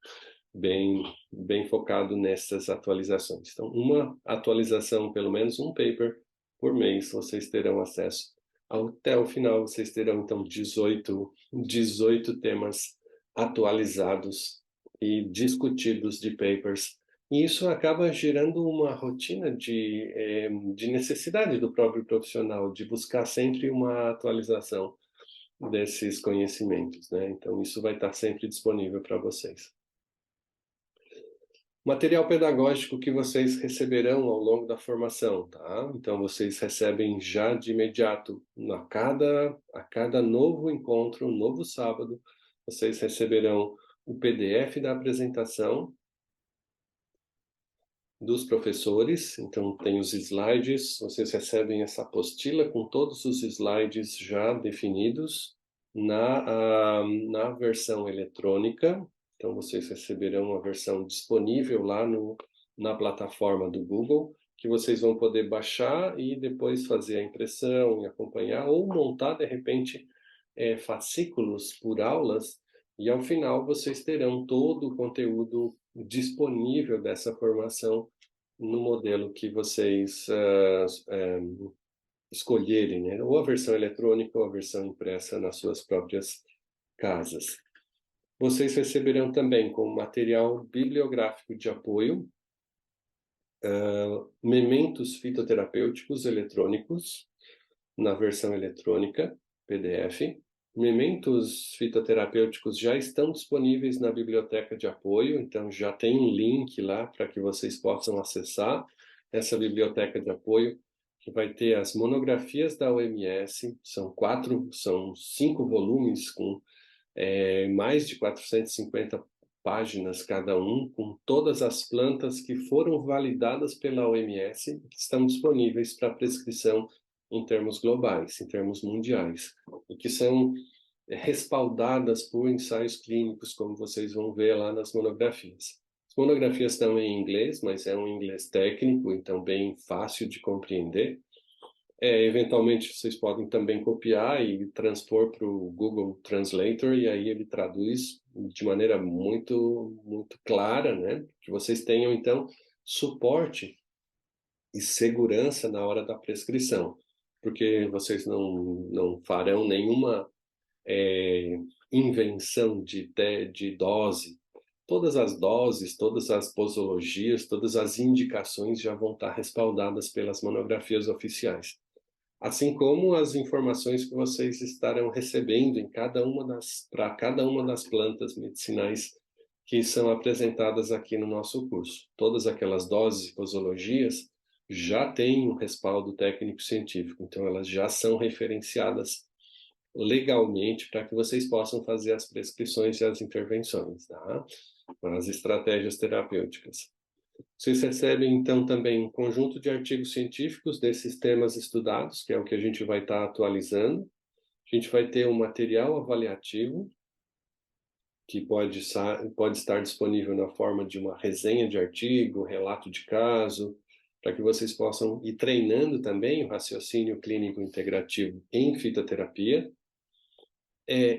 Bem focado nessas atualizações. Então, uma atualização, pelo menos um paper por mês, vocês terão acesso. Até o final, vocês terão, então, 18 temas atualizados e discutidos de papers. E isso acaba gerando uma rotina de necessidade do próprio profissional, de buscar sempre uma atualização desses conhecimentos, né? Então, isso vai estar sempre disponível para vocês. Material pedagógico que vocês receberão ao longo da formação, tá? Então, vocês recebem já de imediato, a cada novo encontro, um novo sábado, vocês receberão o PDF da apresentação dos professores. Então, tem os slides, vocês recebem essa apostila com todos os slides já definidos na versão eletrônica. Então, vocês receberão a versão disponível lá na plataforma do Google, que vocês vão poder baixar e depois fazer a impressão e acompanhar, ou montar, de repente, fascículos por aulas, e ao final vocês terão todo o conteúdo disponível dessa formação no modelo que vocês escolherem, né? Ou a versão eletrônica ou a versão impressa nas suas próprias casas. Vocês receberão também como material bibliográfico de apoio mementos fitoterapêuticos eletrônicos na versão eletrônica, PDF. Mementos fitoterapêuticos já estão disponíveis na biblioteca de apoio, então já tem um link lá para que vocês possam acessar essa biblioteca de apoio, que vai ter as monografias da OMS, são 5 volumes com mais de 450 páginas cada um, com todas as plantas que foram validadas pela OMS, que estão disponíveis para prescrição em termos globais, em termos mundiais, e que são respaldadas por ensaios clínicos, como vocês vão ver lá nas monografias. As monografias estão em inglês, mas é um inglês técnico, então bem fácil de compreender. Eventualmente, vocês podem também copiar e transpor para o Google Translator, e aí ele traduz de maneira muito, muito clara, né? Que vocês tenham, então, suporte e segurança na hora da prescrição, porque vocês não farão nenhuma invenção de dose. Todas as doses, todas as posologias, todas as indicações já vão estar respaldadas pelas monografias oficiais. Assim como as informações que vocês estarão recebendo para cada uma das plantas medicinais que são apresentadas aqui no nosso curso. Todas aquelas doses e posologias já têm um respaldo técnico-científico, então elas já são referenciadas legalmente para que vocês possam fazer as prescrições e as intervenções, tá? As estratégias terapêuticas. Vocês recebem, então, também um conjunto de artigos científicos desses temas estudados, que é o que a gente vai estar atualizando. A gente vai ter um material avaliativo, que pode estar disponível na forma de uma resenha de artigo, relato de caso, para que vocês possam ir treinando também o raciocínio clínico integrativo em fitoterapia.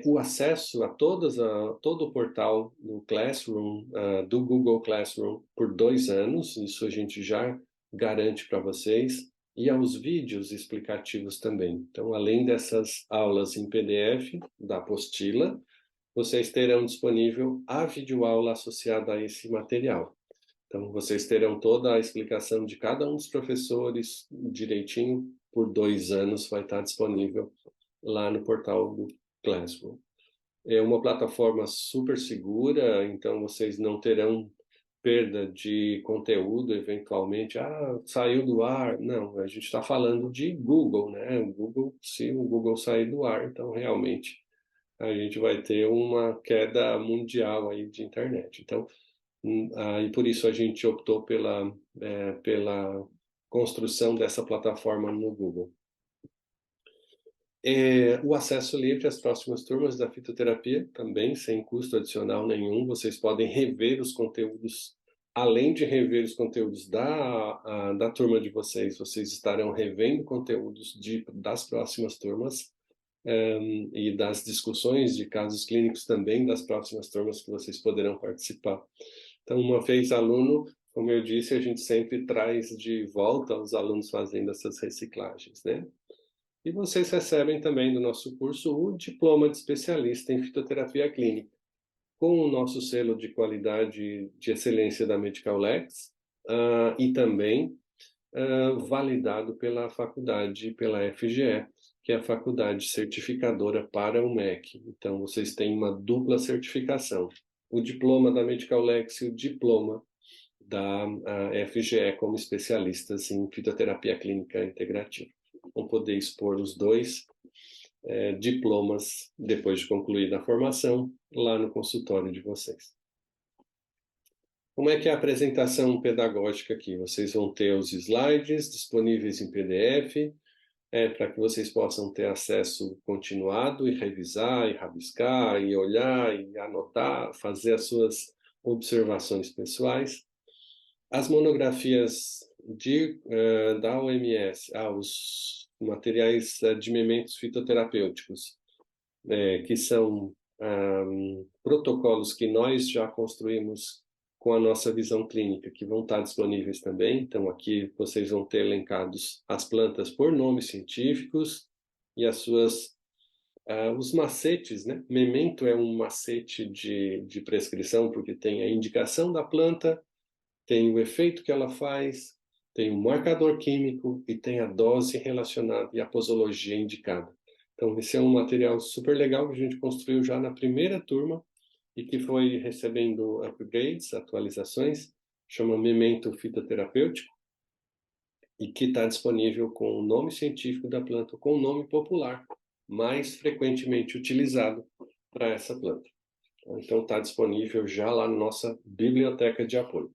O acesso a todo o portal do Classroom, do Google Classroom, por 2 anos, isso a gente já garante para vocês, e aos vídeos explicativos também. Então, além dessas aulas em PDF, da apostila, vocês terão disponível a videoaula associada a esse material. Então, vocês terão toda a explicação de cada um dos professores direitinho, por 2 anos vai estar disponível lá no portal do Classroom. É uma plataforma super segura, então vocês não terão perda de conteúdo, eventualmente, saiu do ar. Não, a gente está falando de Google, né? Se o Google sair do ar, então realmente a gente vai ter uma queda mundial aí de internet. Então, e por isso a gente optou pela construção dessa plataforma no Google. O acesso livre às próximas turmas da fitoterapia, também sem custo adicional nenhum. Vocês podem rever os conteúdos, além de rever os conteúdos da turma de vocês, vocês estarão revendo conteúdos das próximas turmas, e das discussões de casos clínicos também das próximas turmas que vocês poderão participar. Então, uma vez aluno, como eu disse, a gente sempre traz de volta os alunos fazendo essas reciclagens, né? E vocês recebem também do nosso curso o diploma de especialista em fitoterapia clínica, com o nosso selo de qualidade de excelência da Medical Lex, e também validado pela faculdade, pela FGE, que é a faculdade certificadora para o MEC. Então, vocês têm uma dupla certificação, o diploma da Medical Lex e o diploma da FGE como especialistas em fitoterapia clínica integrativa. Vão poder expor os dois diplomas depois de concluída a formação lá no consultório de vocês. Como é que é a apresentação pedagógica aqui? Vocês vão ter os slides disponíveis em PDF, para que vocês possam ter acesso continuado e revisar, e rabiscar, e olhar, e anotar, fazer as suas observações pessoais. As monografias da OMS, os materiais de mementos fitoterapêuticos, que são protocolos que nós já construímos com a nossa visão clínica, que vão estar disponíveis também. Então, aqui vocês vão ter elencados as plantas por nomes científicos e os macetes, né? Memento é um macete de prescrição, porque tem a indicação da planta, tem o efeito que ela faz, tem o marcador químico e tem a dose relacionada e a posologia indicada. Então, esse é um material super legal que a gente construiu já na primeira turma e que foi recebendo upgrades, atualizações, chama Memento Fitoterapêutico, e que está disponível com o nome científico da planta, com o nome popular mais frequentemente utilizado para essa planta. Então, está disponível já lá na nossa biblioteca de apoio.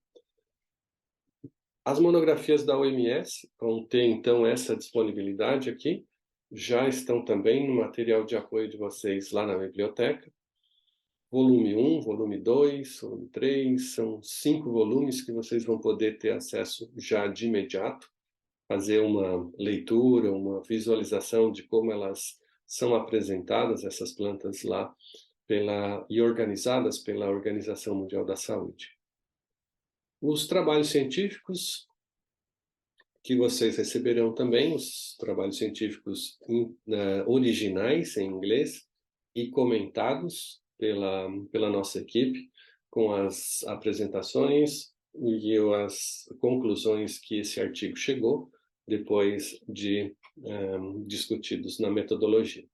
As monografias da OMS vão ter, então, essa disponibilidade aqui, já estão também no material de apoio de vocês lá na biblioteca. Volume 1, volume 2, volume 3, são 5 volumes que vocês vão poder ter acesso já de imediato, fazer uma leitura, uma visualização de como elas são apresentadas, essas plantas lá, e organizadas pela Organização Mundial da Saúde. Os trabalhos científicos que vocês receberão também, os trabalhos científicos originais em inglês e comentados pela nossa equipe, com as apresentações e as conclusões que esse artigo chegou, depois de discutidos na metodologia.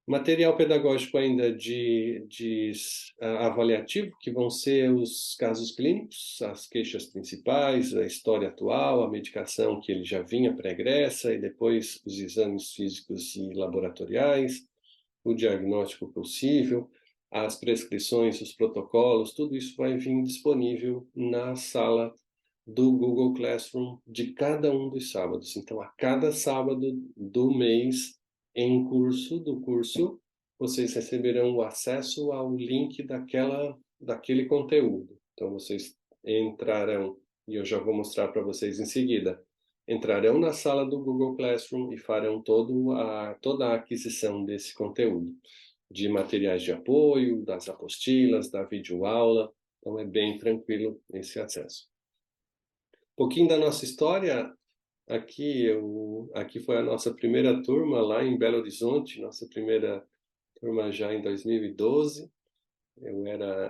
Material pedagógico ainda avaliativo, que vão ser os casos clínicos, as queixas principais, a história atual, a medicação que ele já vinha pregressa e depois os exames físicos e laboratoriais, o diagnóstico possível, as prescrições, os protocolos, tudo isso vai vir disponível na sala do Google Classroom de cada um dos sábados. Então, a cada sábado do mês em curso do curso, vocês receberão o acesso ao link daquele conteúdo. Então, vocês entrarão, e eu já vou mostrar para vocês em seguida, entrarão na sala do Google Classroom e farão toda a aquisição desse conteúdo, de materiais de apoio, das apostilas, da videoaula. Então, é bem tranquilo esse acesso. Um pouquinho da nossa história. Aqui foi a nossa primeira turma lá em Belo Horizonte, nossa primeira turma já em 2012. Eu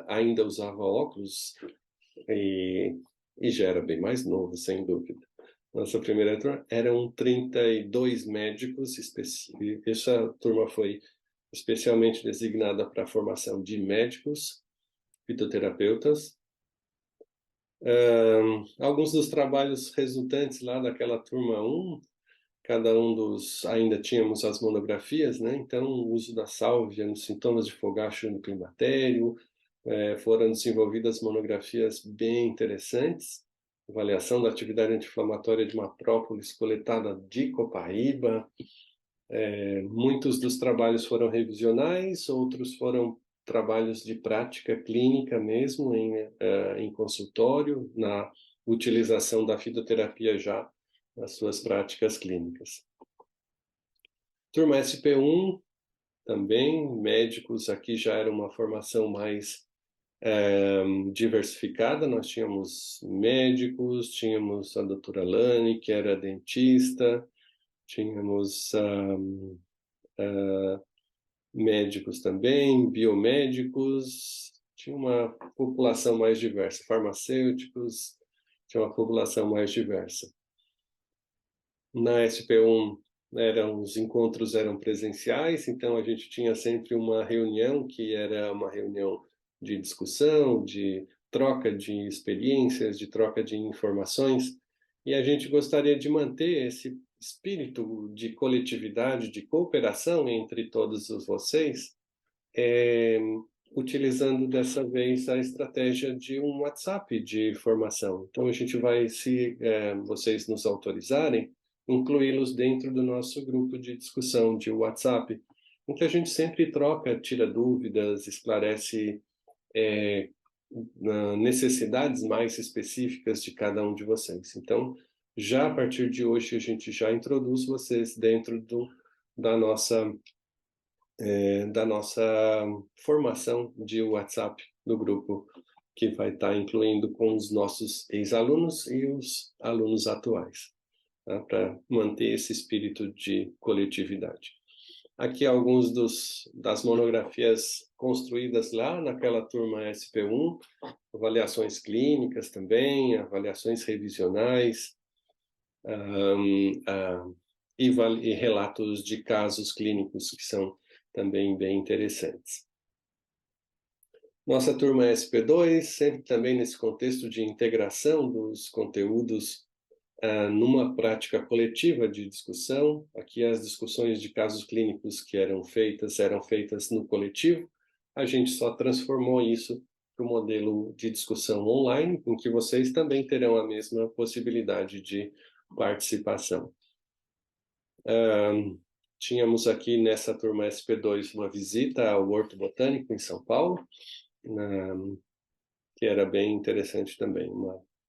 ainda usava óculos e já era bem mais novo, sem dúvida. Nossa primeira turma eram 32 médicos, essa turma foi especialmente designada para a formação de médicos, fitoterapeutas. Alguns dos trabalhos resultantes lá daquela turma 1, cada um ainda tínhamos as monografias, né? Então, o uso da sálvia nos sintomas de fogacho no climatério, foram desenvolvidas monografias bem interessantes, avaliação da atividade anti-inflamatória de uma própolis coletada de Copaíba. Muitos dos trabalhos foram revisionais, outros foram trabalhos de prática clínica mesmo, em consultório, na utilização da fitoterapia já nas suas práticas clínicas. Turma SP1, também, médicos, aqui já era uma formação mais diversificada, nós tínhamos médicos, tínhamos a doutora Lani, que era dentista, tínhamos médicos também, biomédicos, tinha uma população mais diversa, farmacêuticos, tinha uma população mais diversa. Na SP1, os encontros eram presenciais, então a gente tinha sempre uma reunião que era uma reunião de discussão, de troca de experiências, de troca de informações, e a gente gostaria de manter esse espírito de coletividade, de cooperação entre todos vocês, utilizando dessa vez a estratégia de um WhatsApp de formação. Então a gente vai, se vocês nos autorizarem, incluí-los dentro do nosso grupo de discussão de WhatsApp, em que a gente sempre troca, tira dúvidas, esclarece necessidades mais específicas de cada um de vocês. Então, já a partir de hoje, a gente já introduz vocês dentro da nossa formação de WhatsApp do grupo, que vai estar incluindo com os nossos ex-alunos e os alunos atuais, tá? Para manter esse espírito de coletividade. Aqui alguns das monografias construídas lá naquela turma SP1, avaliações clínicas também, avaliações revisionais, e relatos de casos clínicos que são também bem interessantes. Nossa turma SP2, sempre também nesse contexto de integração dos conteúdos numa prática coletiva de discussão. Aqui as discussões de casos clínicos que eram feitas no coletivo. A gente só transformou isso para o modelo de discussão online, em que vocês também terão a mesma possibilidade de participação. Tínhamos aqui nessa turma SP2 uma visita ao Horto Botânico em São Paulo, que era bem interessante também,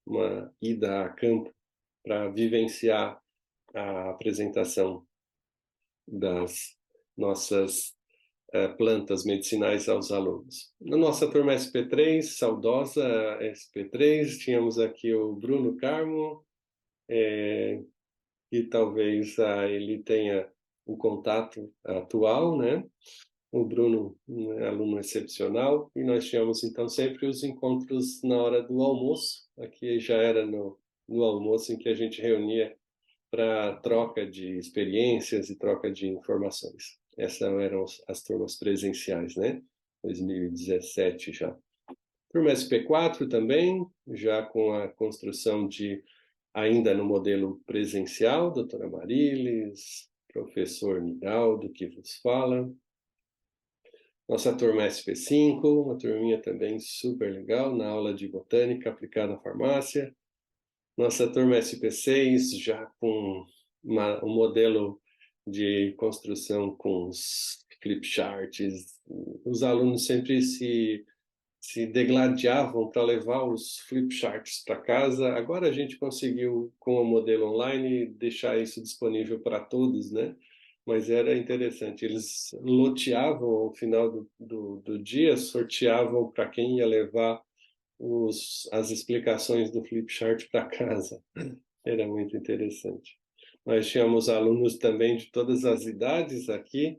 uma ida a campo para vivenciar a apresentação das nossas plantas medicinais aos alunos. Na nossa turma SP3, saudosa SP3, tínhamos aqui o Bruno Carmo, e talvez ele tenha o contato atual, né? O Bruno, aluno excepcional, e nós tínhamos então sempre os encontros na hora do almoço. Aqui já era no almoço em que a gente reunia para troca de experiências e troca de informações. Essas eram as turmas presenciais, né? 2017 já. Turma SP4 também, já com a construção ainda no modelo presencial, doutora Marilis, professor Miraldo, que vos fala. Nossa turma SP5, uma turminha também super legal, na aula de botânica aplicada à farmácia. Nossa turma SP6, já com um modelo de construção com os flipcharts. Os alunos sempre se degladiavam para levar os flipcharts para casa. Agora a gente conseguiu, com o modelo online, deixar isso disponível para todos, né? Mas era interessante. Eles loteavam ao final do dia, sorteavam para quem ia levar as explicações do flipchart para casa. Era muito interessante. Nós tínhamos alunos também de todas as idades aqui,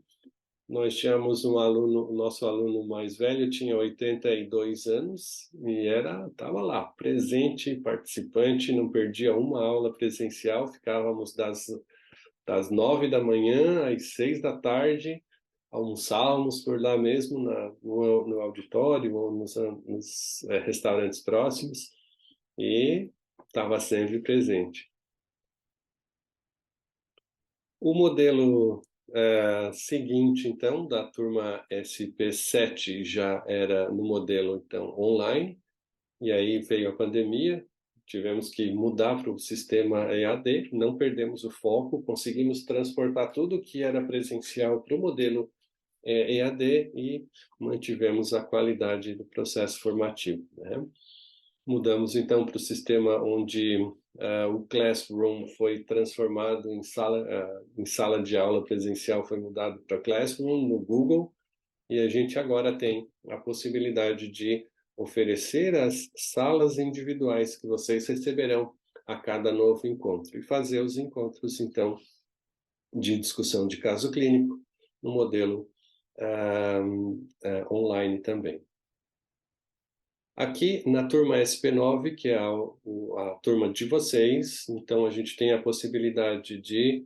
nós tínhamos um aluno, o nosso aluno mais velho tinha 82 anos e estava lá, presente, participante, não perdia uma aula presencial, ficávamos das 9 da manhã às 6 da tarde, almoçávamos por lá mesmo, no auditório ou nos restaurantes próximos, e estava sempre presente. O modelo seguinte, então, da turma SP7 já era no modelo, então, online, e aí veio a pandemia, tivemos que mudar para o sistema EAD, não perdemos o foco, conseguimos transportar tudo que era presencial para o modelo EAD e mantivemos a qualidade do processo formativo, né? Mudamos então para o sistema onde o Classroom foi transformado em sala de aula presencial, foi mudado para Classroom no Google, e a gente agora tem a possibilidade de oferecer as salas individuais que vocês receberão a cada novo encontro e fazer os encontros então de discussão de caso clínico no modelo online também. Aqui na turma SP9, que é a turma de vocês, então a gente tem a possibilidade de,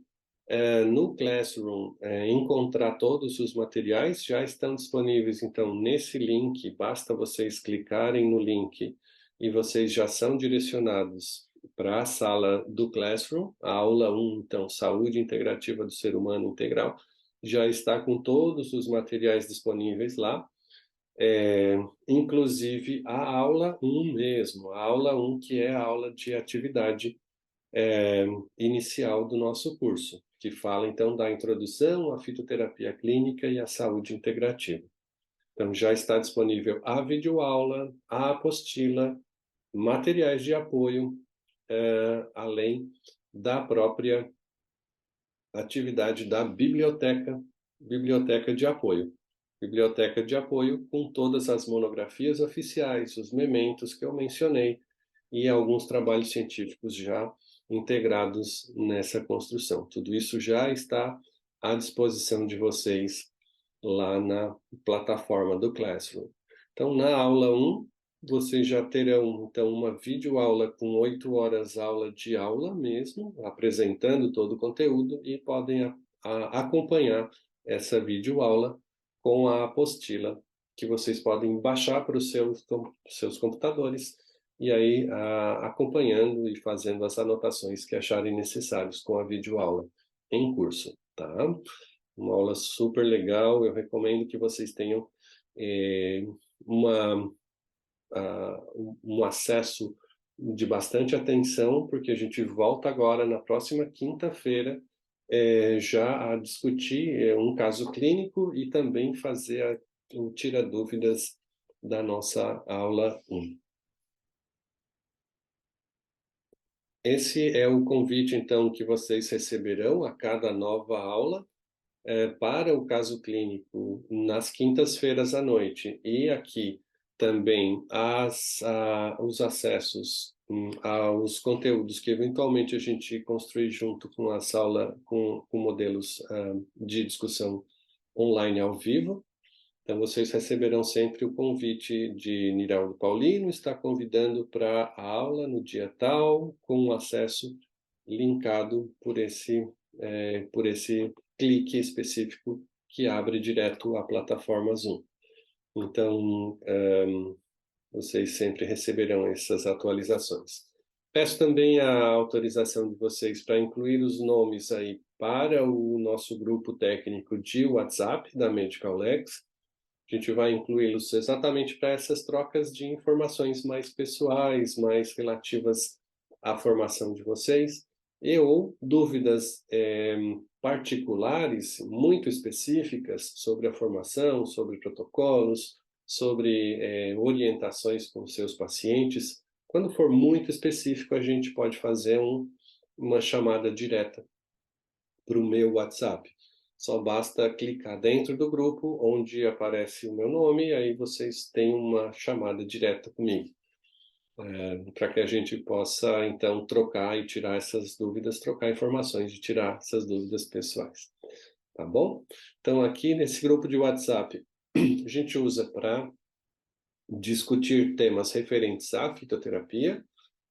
no Classroom, encontrar todos os materiais, já estão disponíveis então nesse link, basta vocês clicarem no link e vocês já são direcionados para a sala do Classroom, a aula 1, então, Saúde Integrativa do Ser Humano Integral, já está com todos os materiais disponíveis lá, inclusive a aula 1 mesmo, a aula 1 que é a aula de atividade inicial do nosso curso, que fala então da introdução à fitoterapia clínica e à saúde integrativa. Então já está disponível a videoaula, a apostila, materiais de apoio, além da própria atividade da biblioteca de apoio. Biblioteca de apoio com todas as monografias oficiais, os mementos que eu mencionei e alguns trabalhos científicos já integrados nessa construção. Tudo isso já está à disposição de vocês lá na plataforma do Classroom. Então, na aula 1, vocês já terão então uma videoaula com 8 horas aula de aula mesmo, apresentando todo o conteúdo, e podem acompanhar essa videoaula com a apostila que vocês podem baixar para os seus computadores e aí acompanhando e fazendo as anotações que acharem necessários com a videoaula em curso, tá? Uma aula super legal, eu recomendo que vocês tenham um acesso de bastante atenção, porque a gente volta agora na próxima quinta-feira já a discutir um caso clínico e também fazer o tira-dúvidas da nossa aula 1. Esse é o convite, então, que vocês receberão a cada nova aula para o caso clínico nas quintas-feiras à noite. E aqui também os acessos aos conteúdos que eventualmente a gente construir junto com a sala, com modelos de discussão online ao vivo. Então, vocês receberão sempre o convite de Niraldo Paulino, está convidando para a aula no dia tal, com acesso linkado por esse clique específico que abre direto a plataforma Zoom. Então, vocês sempre receberão essas atualizações. Peço também a autorização de vocês para incluir os nomes aí para o nosso grupo técnico de WhatsApp da Medical Lex. A gente vai incluí-los exatamente para essas trocas de informações mais pessoais, mais relativas à formação de vocês, ou dúvidas particulares, muito específicas sobre a formação, sobre protocolos, sobre orientações com seus pacientes. Quando for muito específico, a gente pode fazer uma chamada direta para o meu WhatsApp. Só basta clicar dentro do grupo, onde aparece o meu nome, e aí vocês têm uma chamada direta comigo. Para que a gente possa, então, trocar e tirar essas dúvidas, trocar informações e tirar essas dúvidas pessoais. tá bom? Então, aqui nesse grupo de WhatsApp, a gente usa para discutir temas referentes à fitoterapia,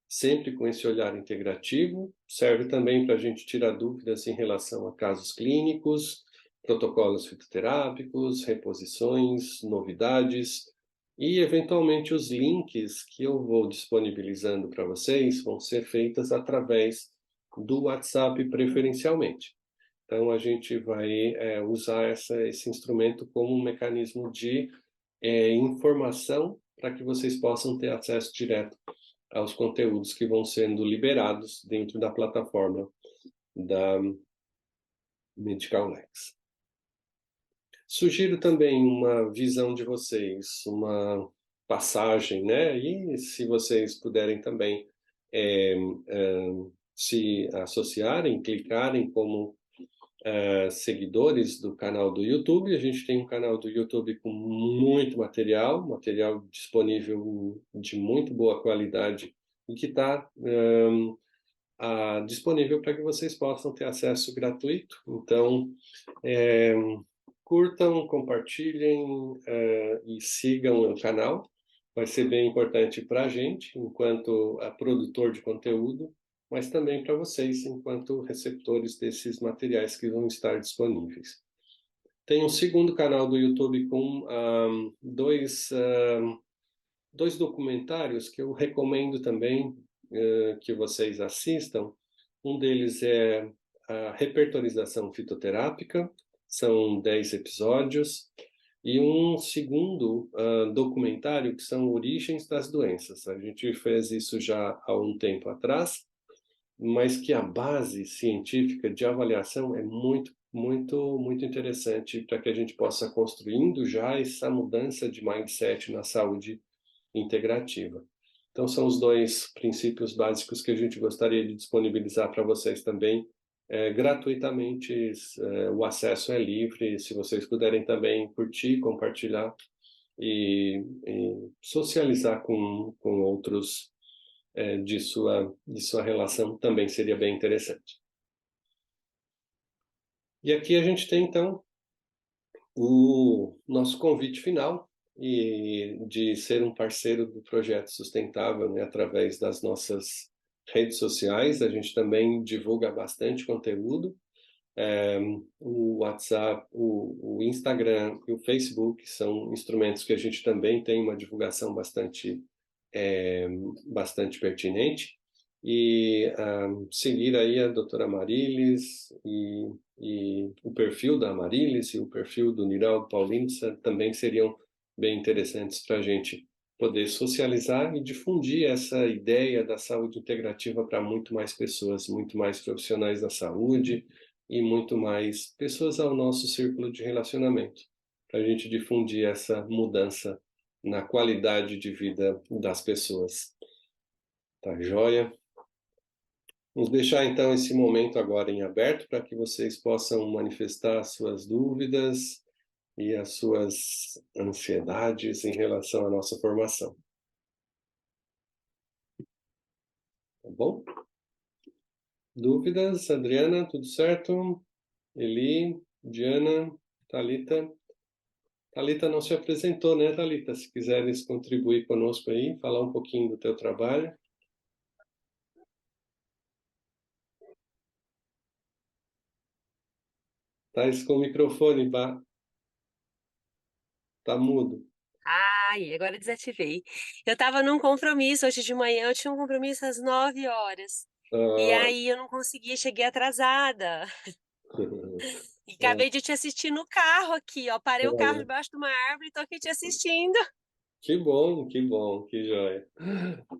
sempre com esse olhar integrativo. Serve também para a gente tirar dúvidas em relação a casos clínicos, protocolos fitoterápicos, reposições, novidades e, eventualmente, os links que eu vou disponibilizando para vocês vão ser feitos através do WhatsApp preferencialmente. Então, a gente vai usar esse instrumento como um mecanismo de informação para que vocês possam ter acesso direto aos conteúdos que vão sendo liberados dentro da plataforma da Medical Lex. Sugiro também uma visão de vocês, uma passagem, né? E se vocês puderem também se associarem, clicarem como seguidores do canal do YouTube. A gente tem um canal do YouTube com muito material disponível de muito boa qualidade e que está disponível para que vocês possam ter acesso gratuito. Então, curtam, compartilhem e sigam o canal. Vai ser bem importante para a gente, enquanto produtor de conteúdo, mas também para vocês, enquanto receptores desses materiais que vão estar disponíveis. Tem um segundo canal do YouTube com dois documentários que eu recomendo também que vocês assistam. Um deles é a repertorização fitoterápica, são 10 episódios, e um segundo documentário que são Origens das Doenças. A gente fez isso já há um tempo atrás, mas que a base científica de avaliação é muito interessante para que a gente possa construindo já essa mudança de mindset na saúde integrativa. Então, são os dois princípios básicos que a gente gostaria de disponibilizar para vocês também, gratuitamente. O acesso é livre, se vocês puderem também curtir, compartilhar e socializar com outros de sua relação, também seria bem interessante. E aqui a gente tem, então, o nosso convite final e de ser um parceiro do Projeto Sustentável, né, através das nossas redes sociais. A gente também divulga bastante conteúdo. O WhatsApp, o Instagram e o Facebook são instrumentos que a gente também tem uma divulgação bastante pertinente. E seguir aí a doutora Marilis e o perfil da Marilis e o perfil do Niraldo Paulino também seriam bem interessantes para a gente poder socializar e difundir essa ideia da saúde integrativa para muito mais pessoas, muito mais profissionais da saúde e muito mais pessoas ao nosso círculo de relacionamento, para a gente difundir essa mudança na qualidade de vida das pessoas. Tá joia? Vamos deixar então esse momento agora em aberto para que vocês possam manifestar as suas dúvidas e as suas ansiedades em relação à nossa formação. Tá bom? Dúvidas? Adriana, tudo certo? Eli, Diana, Thalita? Thalita não se apresentou, né, Thalita? Se quiseres contribuir conosco aí, falar um pouquinho do teu trabalho. Tá com o microfone, tá mudo. Ai, agora desativei. Eu estava num compromisso hoje de manhã, eu tinha um compromisso às 9 horas. E aí eu não consegui, cheguei atrasada. E acabei de te assistir no carro aqui, ó. Parei o carro debaixo de uma árvore e tô aqui te assistindo. Que bom, que joia.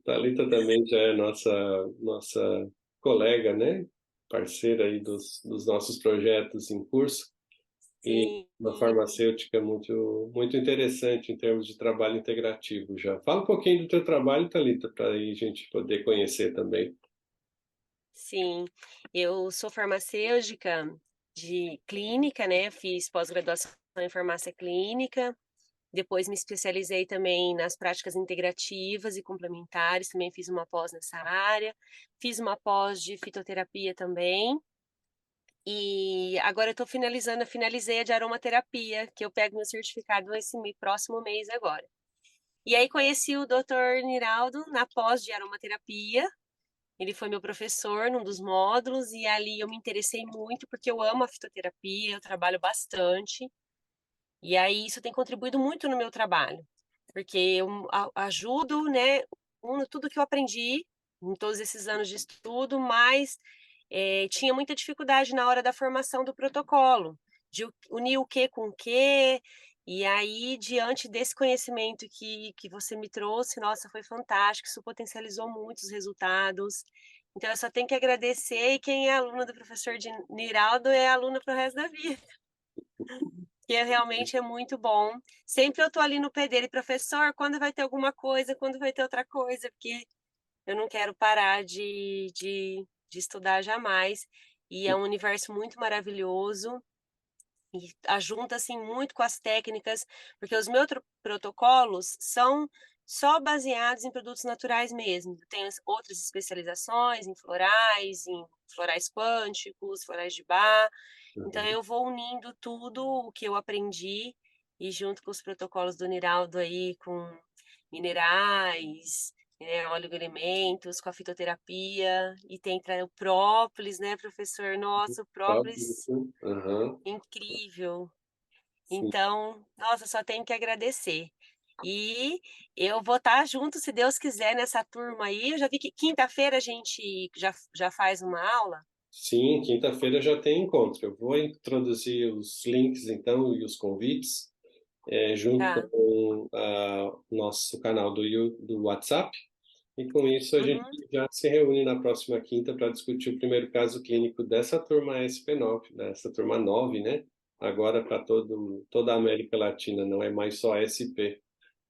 Thalita também já é nossa colega, né? Parceira aí dos nossos projetos em curso. E Sim. uma farmacêutica muito interessante em termos de trabalho integrativo já. Fala um pouquinho do teu trabalho, Thalita, para a gente poder conhecer também. Sim, eu sou farmacêutica de clínica, né? Fiz pós-graduação em farmácia clínica. Depois me especializei também nas práticas integrativas e complementares, também fiz uma pós nessa área. Fiz uma pós de fitoterapia também. E agora eu finalizei a de aromaterapia, que eu pego meu certificado esse próximo mês agora. E aí conheci o Dr. Niraldo na pós de aromaterapia. Ele foi meu professor num dos módulos e ali eu me interessei muito porque eu amo a fitoterapia, eu trabalho bastante. E aí isso tem contribuído muito no meu trabalho, porque eu ajudo, né, uno tudo que eu aprendi em todos esses anos de estudo, mas tinha muita dificuldade na hora da formação do protocolo, de unir o que com o que, e aí, diante desse conhecimento que você me trouxe, nossa, foi fantástico, isso potencializou muito os resultados. Então, eu só tenho que agradecer, e quem é aluna do professor Niraldo é aluna para o resto da vida, que realmente é muito bom. Sempre eu estou ali no pé dele, professor, quando vai ter alguma coisa, quando vai ter outra coisa, porque eu não quero parar de estudar jamais. E é um universo muito maravilhoso e ajunta assim muito com as técnicas, porque os meus protocolos são só baseados em produtos naturais mesmo. Tem outras especializações em florais quânticos, florais de Bach. Então eu vou unindo tudo o que eu aprendi e junto com os protocolos do Niraldo aí com minerais, né, oligoelementos, com a fitoterapia, e tem o própolis, né, professor? Nossa, o própolis Aham, incrível. sim. Então, nossa, só tenho que agradecer. E eu vou estar junto, se Deus quiser, nessa turma aí. Eu já vi que quinta-feira a gente já faz uma aula. Sim, quinta-feira já tem encontro. Eu vou introduzir os links, então, e os convites, junto Tá. com o nosso canal do WhatsApp. E com isso a gente Uhum. já se reúne na próxima quinta para discutir o primeiro caso clínico dessa turma SP9, dessa turma 9, né? Agora para toda a América Latina, não é mais só SP.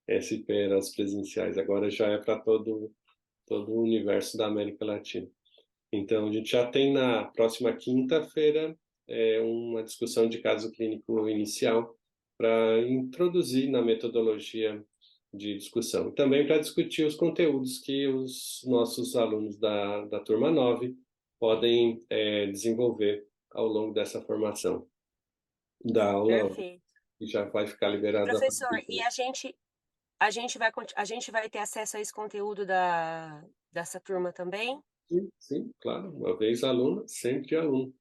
SP eram as presenciais, agora já é para todo o universo da América Latina. Então, a gente já tem na próxima quinta-feira uma discussão de caso clínico inicial para introduzir na metodologia de discussão. E também para discutir os conteúdos que os nossos alunos da turma 9 podem desenvolver ao longo dessa formação da aula 1, Perfeito. que já vai ficar E liberada a partir professor, de... a gente vai ter acesso a esse conteúdo dessa turma também? Sim, sim, claro. Uma vez aluna, sempre aluno.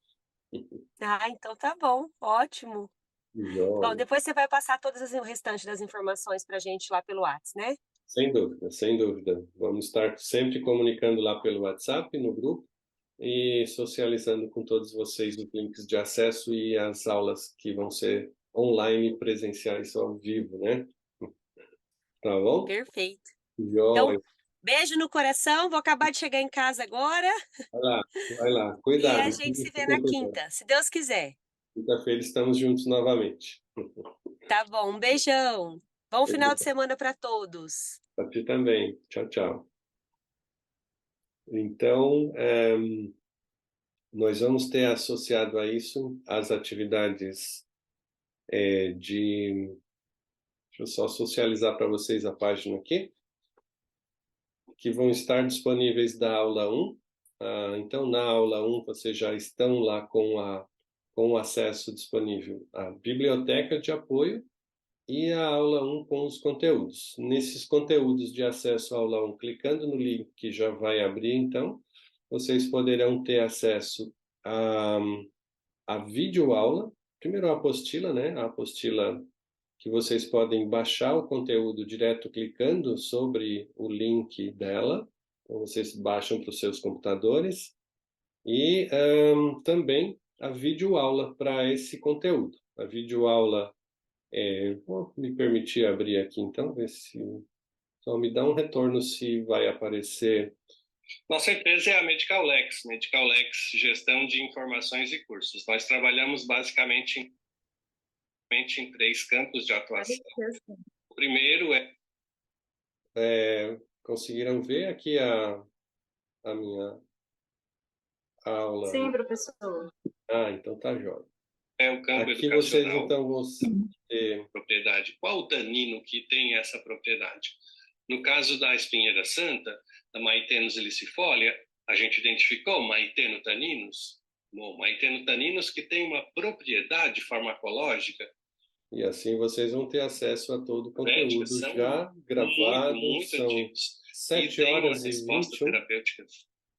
Ah, então tá bom, ótimo. Bom, Joia. depois você vai passar o restante das informações para a gente lá pelo WhatsApp, né? Sem dúvida, sem dúvida. Vamos estar sempre comunicando lá pelo WhatsApp, no grupo, e socializando com todos vocês os links de acesso e as aulas que vão ser online, presenciais ao vivo, né? Tá bom? Perfeito. Então, Joia. beijo no coração, vou acabar de chegar em casa agora Vai lá. e a Cuidado. gente se vê na Fiquem cuidando. quinta, se Deus quiser. Quinta-feira estamos juntos novamente. Tá bom, um beijão. Bom final de semana para todos. Para ti também. Tchau, tchau. Então, nós vamos ter associado a isso as atividades de... Deixa eu só socializar para vocês a página aqui, que vão estar disponíveis da aula 1. Então, na aula 1, vocês já estão lá com o acesso disponível à biblioteca de apoio e a aula 1 com os conteúdos. Nesses conteúdos de acesso à aula 1, clicando no link que já vai abrir, então, vocês poderão ter acesso a videoaula, primeiro a apostila, né? A apostila que vocês podem baixar o conteúdo direto clicando sobre o link dela. Então, vocês baixam para os seus computadores. E também a videoaula para esse conteúdo. A videoaula, vou me permitir abrir aqui então, ver se... Só me dá um retorno se vai aparecer. Nossa empresa é a Medicalex, Medicalex Gestão de Informações e Cursos. Nós trabalhamos basicamente em 3 campos de atuação. O primeiro conseguiram ver aqui a minha aula? Sim, professor. Então tá jóia. O campo aqui vocês então vão ter propriedade. Qual o tanino que tem essa propriedade? No caso da espinheira santa, da Maitenus ilicifolia, a gente identificou Maiteno taninus, Bom, aí tendo taninos que têm uma propriedade farmacológica. E assim vocês vão ter acesso a todo o conteúdo já gravado. São 7 horas e 21.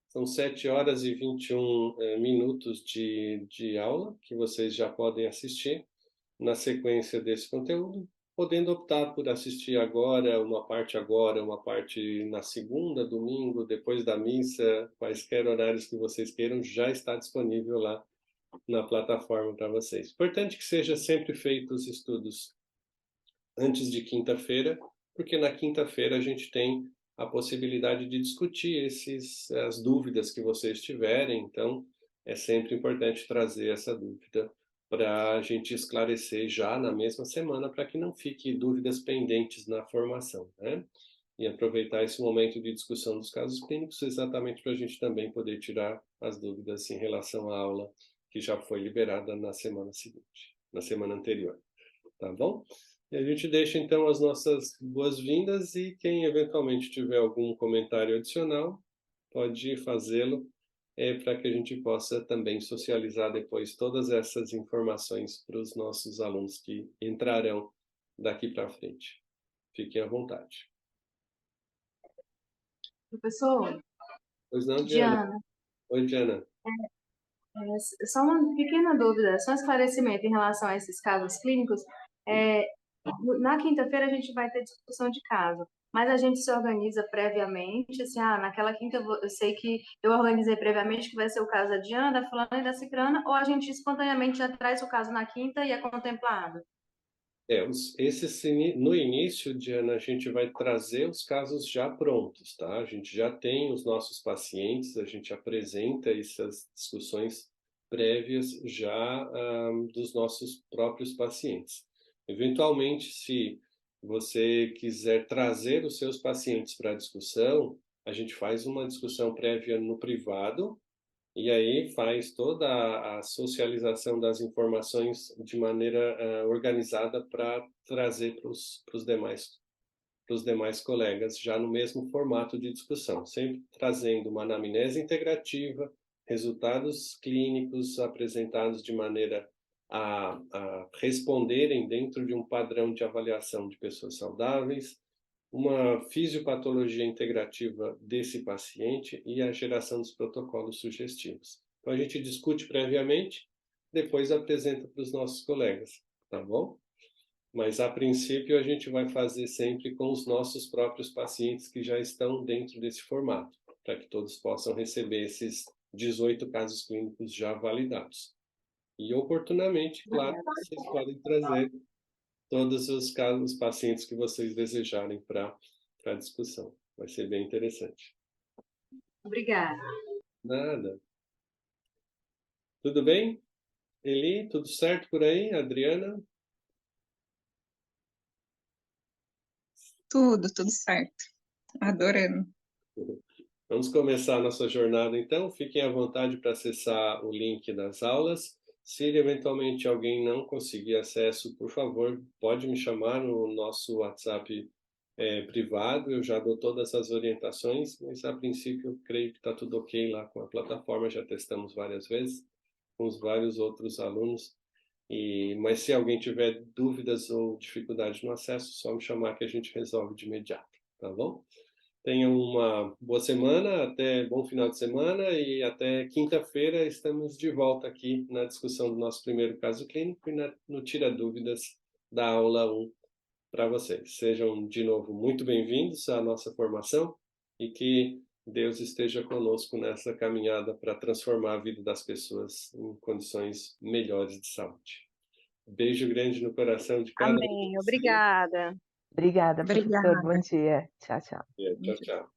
São 7 horas e 21 minutos de aula que vocês já podem assistir na sequência desse conteúdo, podendo optar por assistir agora, uma parte na segunda, domingo, depois da missa, quaisquer horários que vocês queiram, já está disponível lá na plataforma para vocês. Importante que seja sempre feito os estudos antes de quinta-feira, porque na quinta-feira a gente tem a possibilidade de discutir as dúvidas que vocês tiverem, então é sempre importante trazer essa dúvida para a gente esclarecer já na mesma semana, para que não fique dúvidas pendentes na formação, né? E aproveitar esse momento de discussão dos casos clínicos exatamente para a gente também poder tirar as dúvidas em relação à aula que já foi liberada na semana seguinte, na semana anterior, tá bom? E a gente deixa então as nossas boas-vindas e quem eventualmente tiver algum comentário adicional pode fazê-lo para que a gente possa também socializar depois todas essas informações para os nossos alunos que entrarão daqui para frente. Fiquem à vontade. Professor, Pois não, Diana? Oi, Diana. Só uma pequena dúvida, só um esclarecimento em relação a esses casos clínicos. Na quinta-feira a gente vai ter discussão de caso, mas a gente se organiza previamente, assim, naquela quinta eu sei que eu organizei previamente que vai ser o caso da Diana, da fulana e da cicrana, ou a gente espontaneamente já traz o caso na quinta e é contemplado? No início, Diana, a gente vai trazer os casos já prontos, tá? A gente já tem os nossos pacientes, a gente apresenta essas discussões prévias já dos nossos próprios pacientes. Eventualmente, se você quiser trazer os seus pacientes para a discussão, a gente faz uma discussão prévia no privado, e aí faz toda a socialização das informações de maneira organizada para trazer para os demais colegas, já no mesmo formato de discussão, sempre trazendo uma anamnese integrativa, resultados clínicos apresentados de maneira a responderem dentro de um padrão de avaliação de pessoas saudáveis, uma fisiopatologia integrativa desse paciente e a geração dos protocolos sugestivos. Então, a gente discute previamente, depois apresenta para os nossos colegas, tá bom? Mas, a princípio, a gente vai fazer sempre com os nossos próprios pacientes que já estão dentro desse formato, para que todos possam receber esses 18 casos clínicos já validados. E, oportunamente, claro, vocês podem trazer todos os casos, pacientes que vocês desejarem para a discussão. Vai ser bem interessante. Obrigada. Nada. Tudo bem? Eli, tudo certo por aí? Adriana? Tudo certo. Adorando. Vamos começar a nossa jornada, então. Fiquem à vontade para acessar o link das aulas. Se eventualmente alguém não conseguir acesso, por favor, pode me chamar no nosso WhatsApp privado. Eu já dou todas as orientações, mas a princípio eu creio que está tudo ok lá com a plataforma. Já testamos várias vezes com os vários outros alunos. Mas se alguém tiver dúvidas ou dificuldade no acesso, só me chamar que a gente resolve de imediato, tá bom? Tenham uma boa semana, bom final de semana e até quinta-feira estamos de volta aqui na discussão do nosso primeiro caso clínico e no Tira Dúvidas da aula 1 para vocês. Sejam de novo muito bem-vindos à nossa formação e que Deus esteja conosco nessa caminhada para transformar a vida das pessoas em condições melhores de saúde. Beijo grande no coração de cada um. Amém. Obrigada. Obrigada, professor. Bom dia. Tchau, tchau. Tchau, tchau.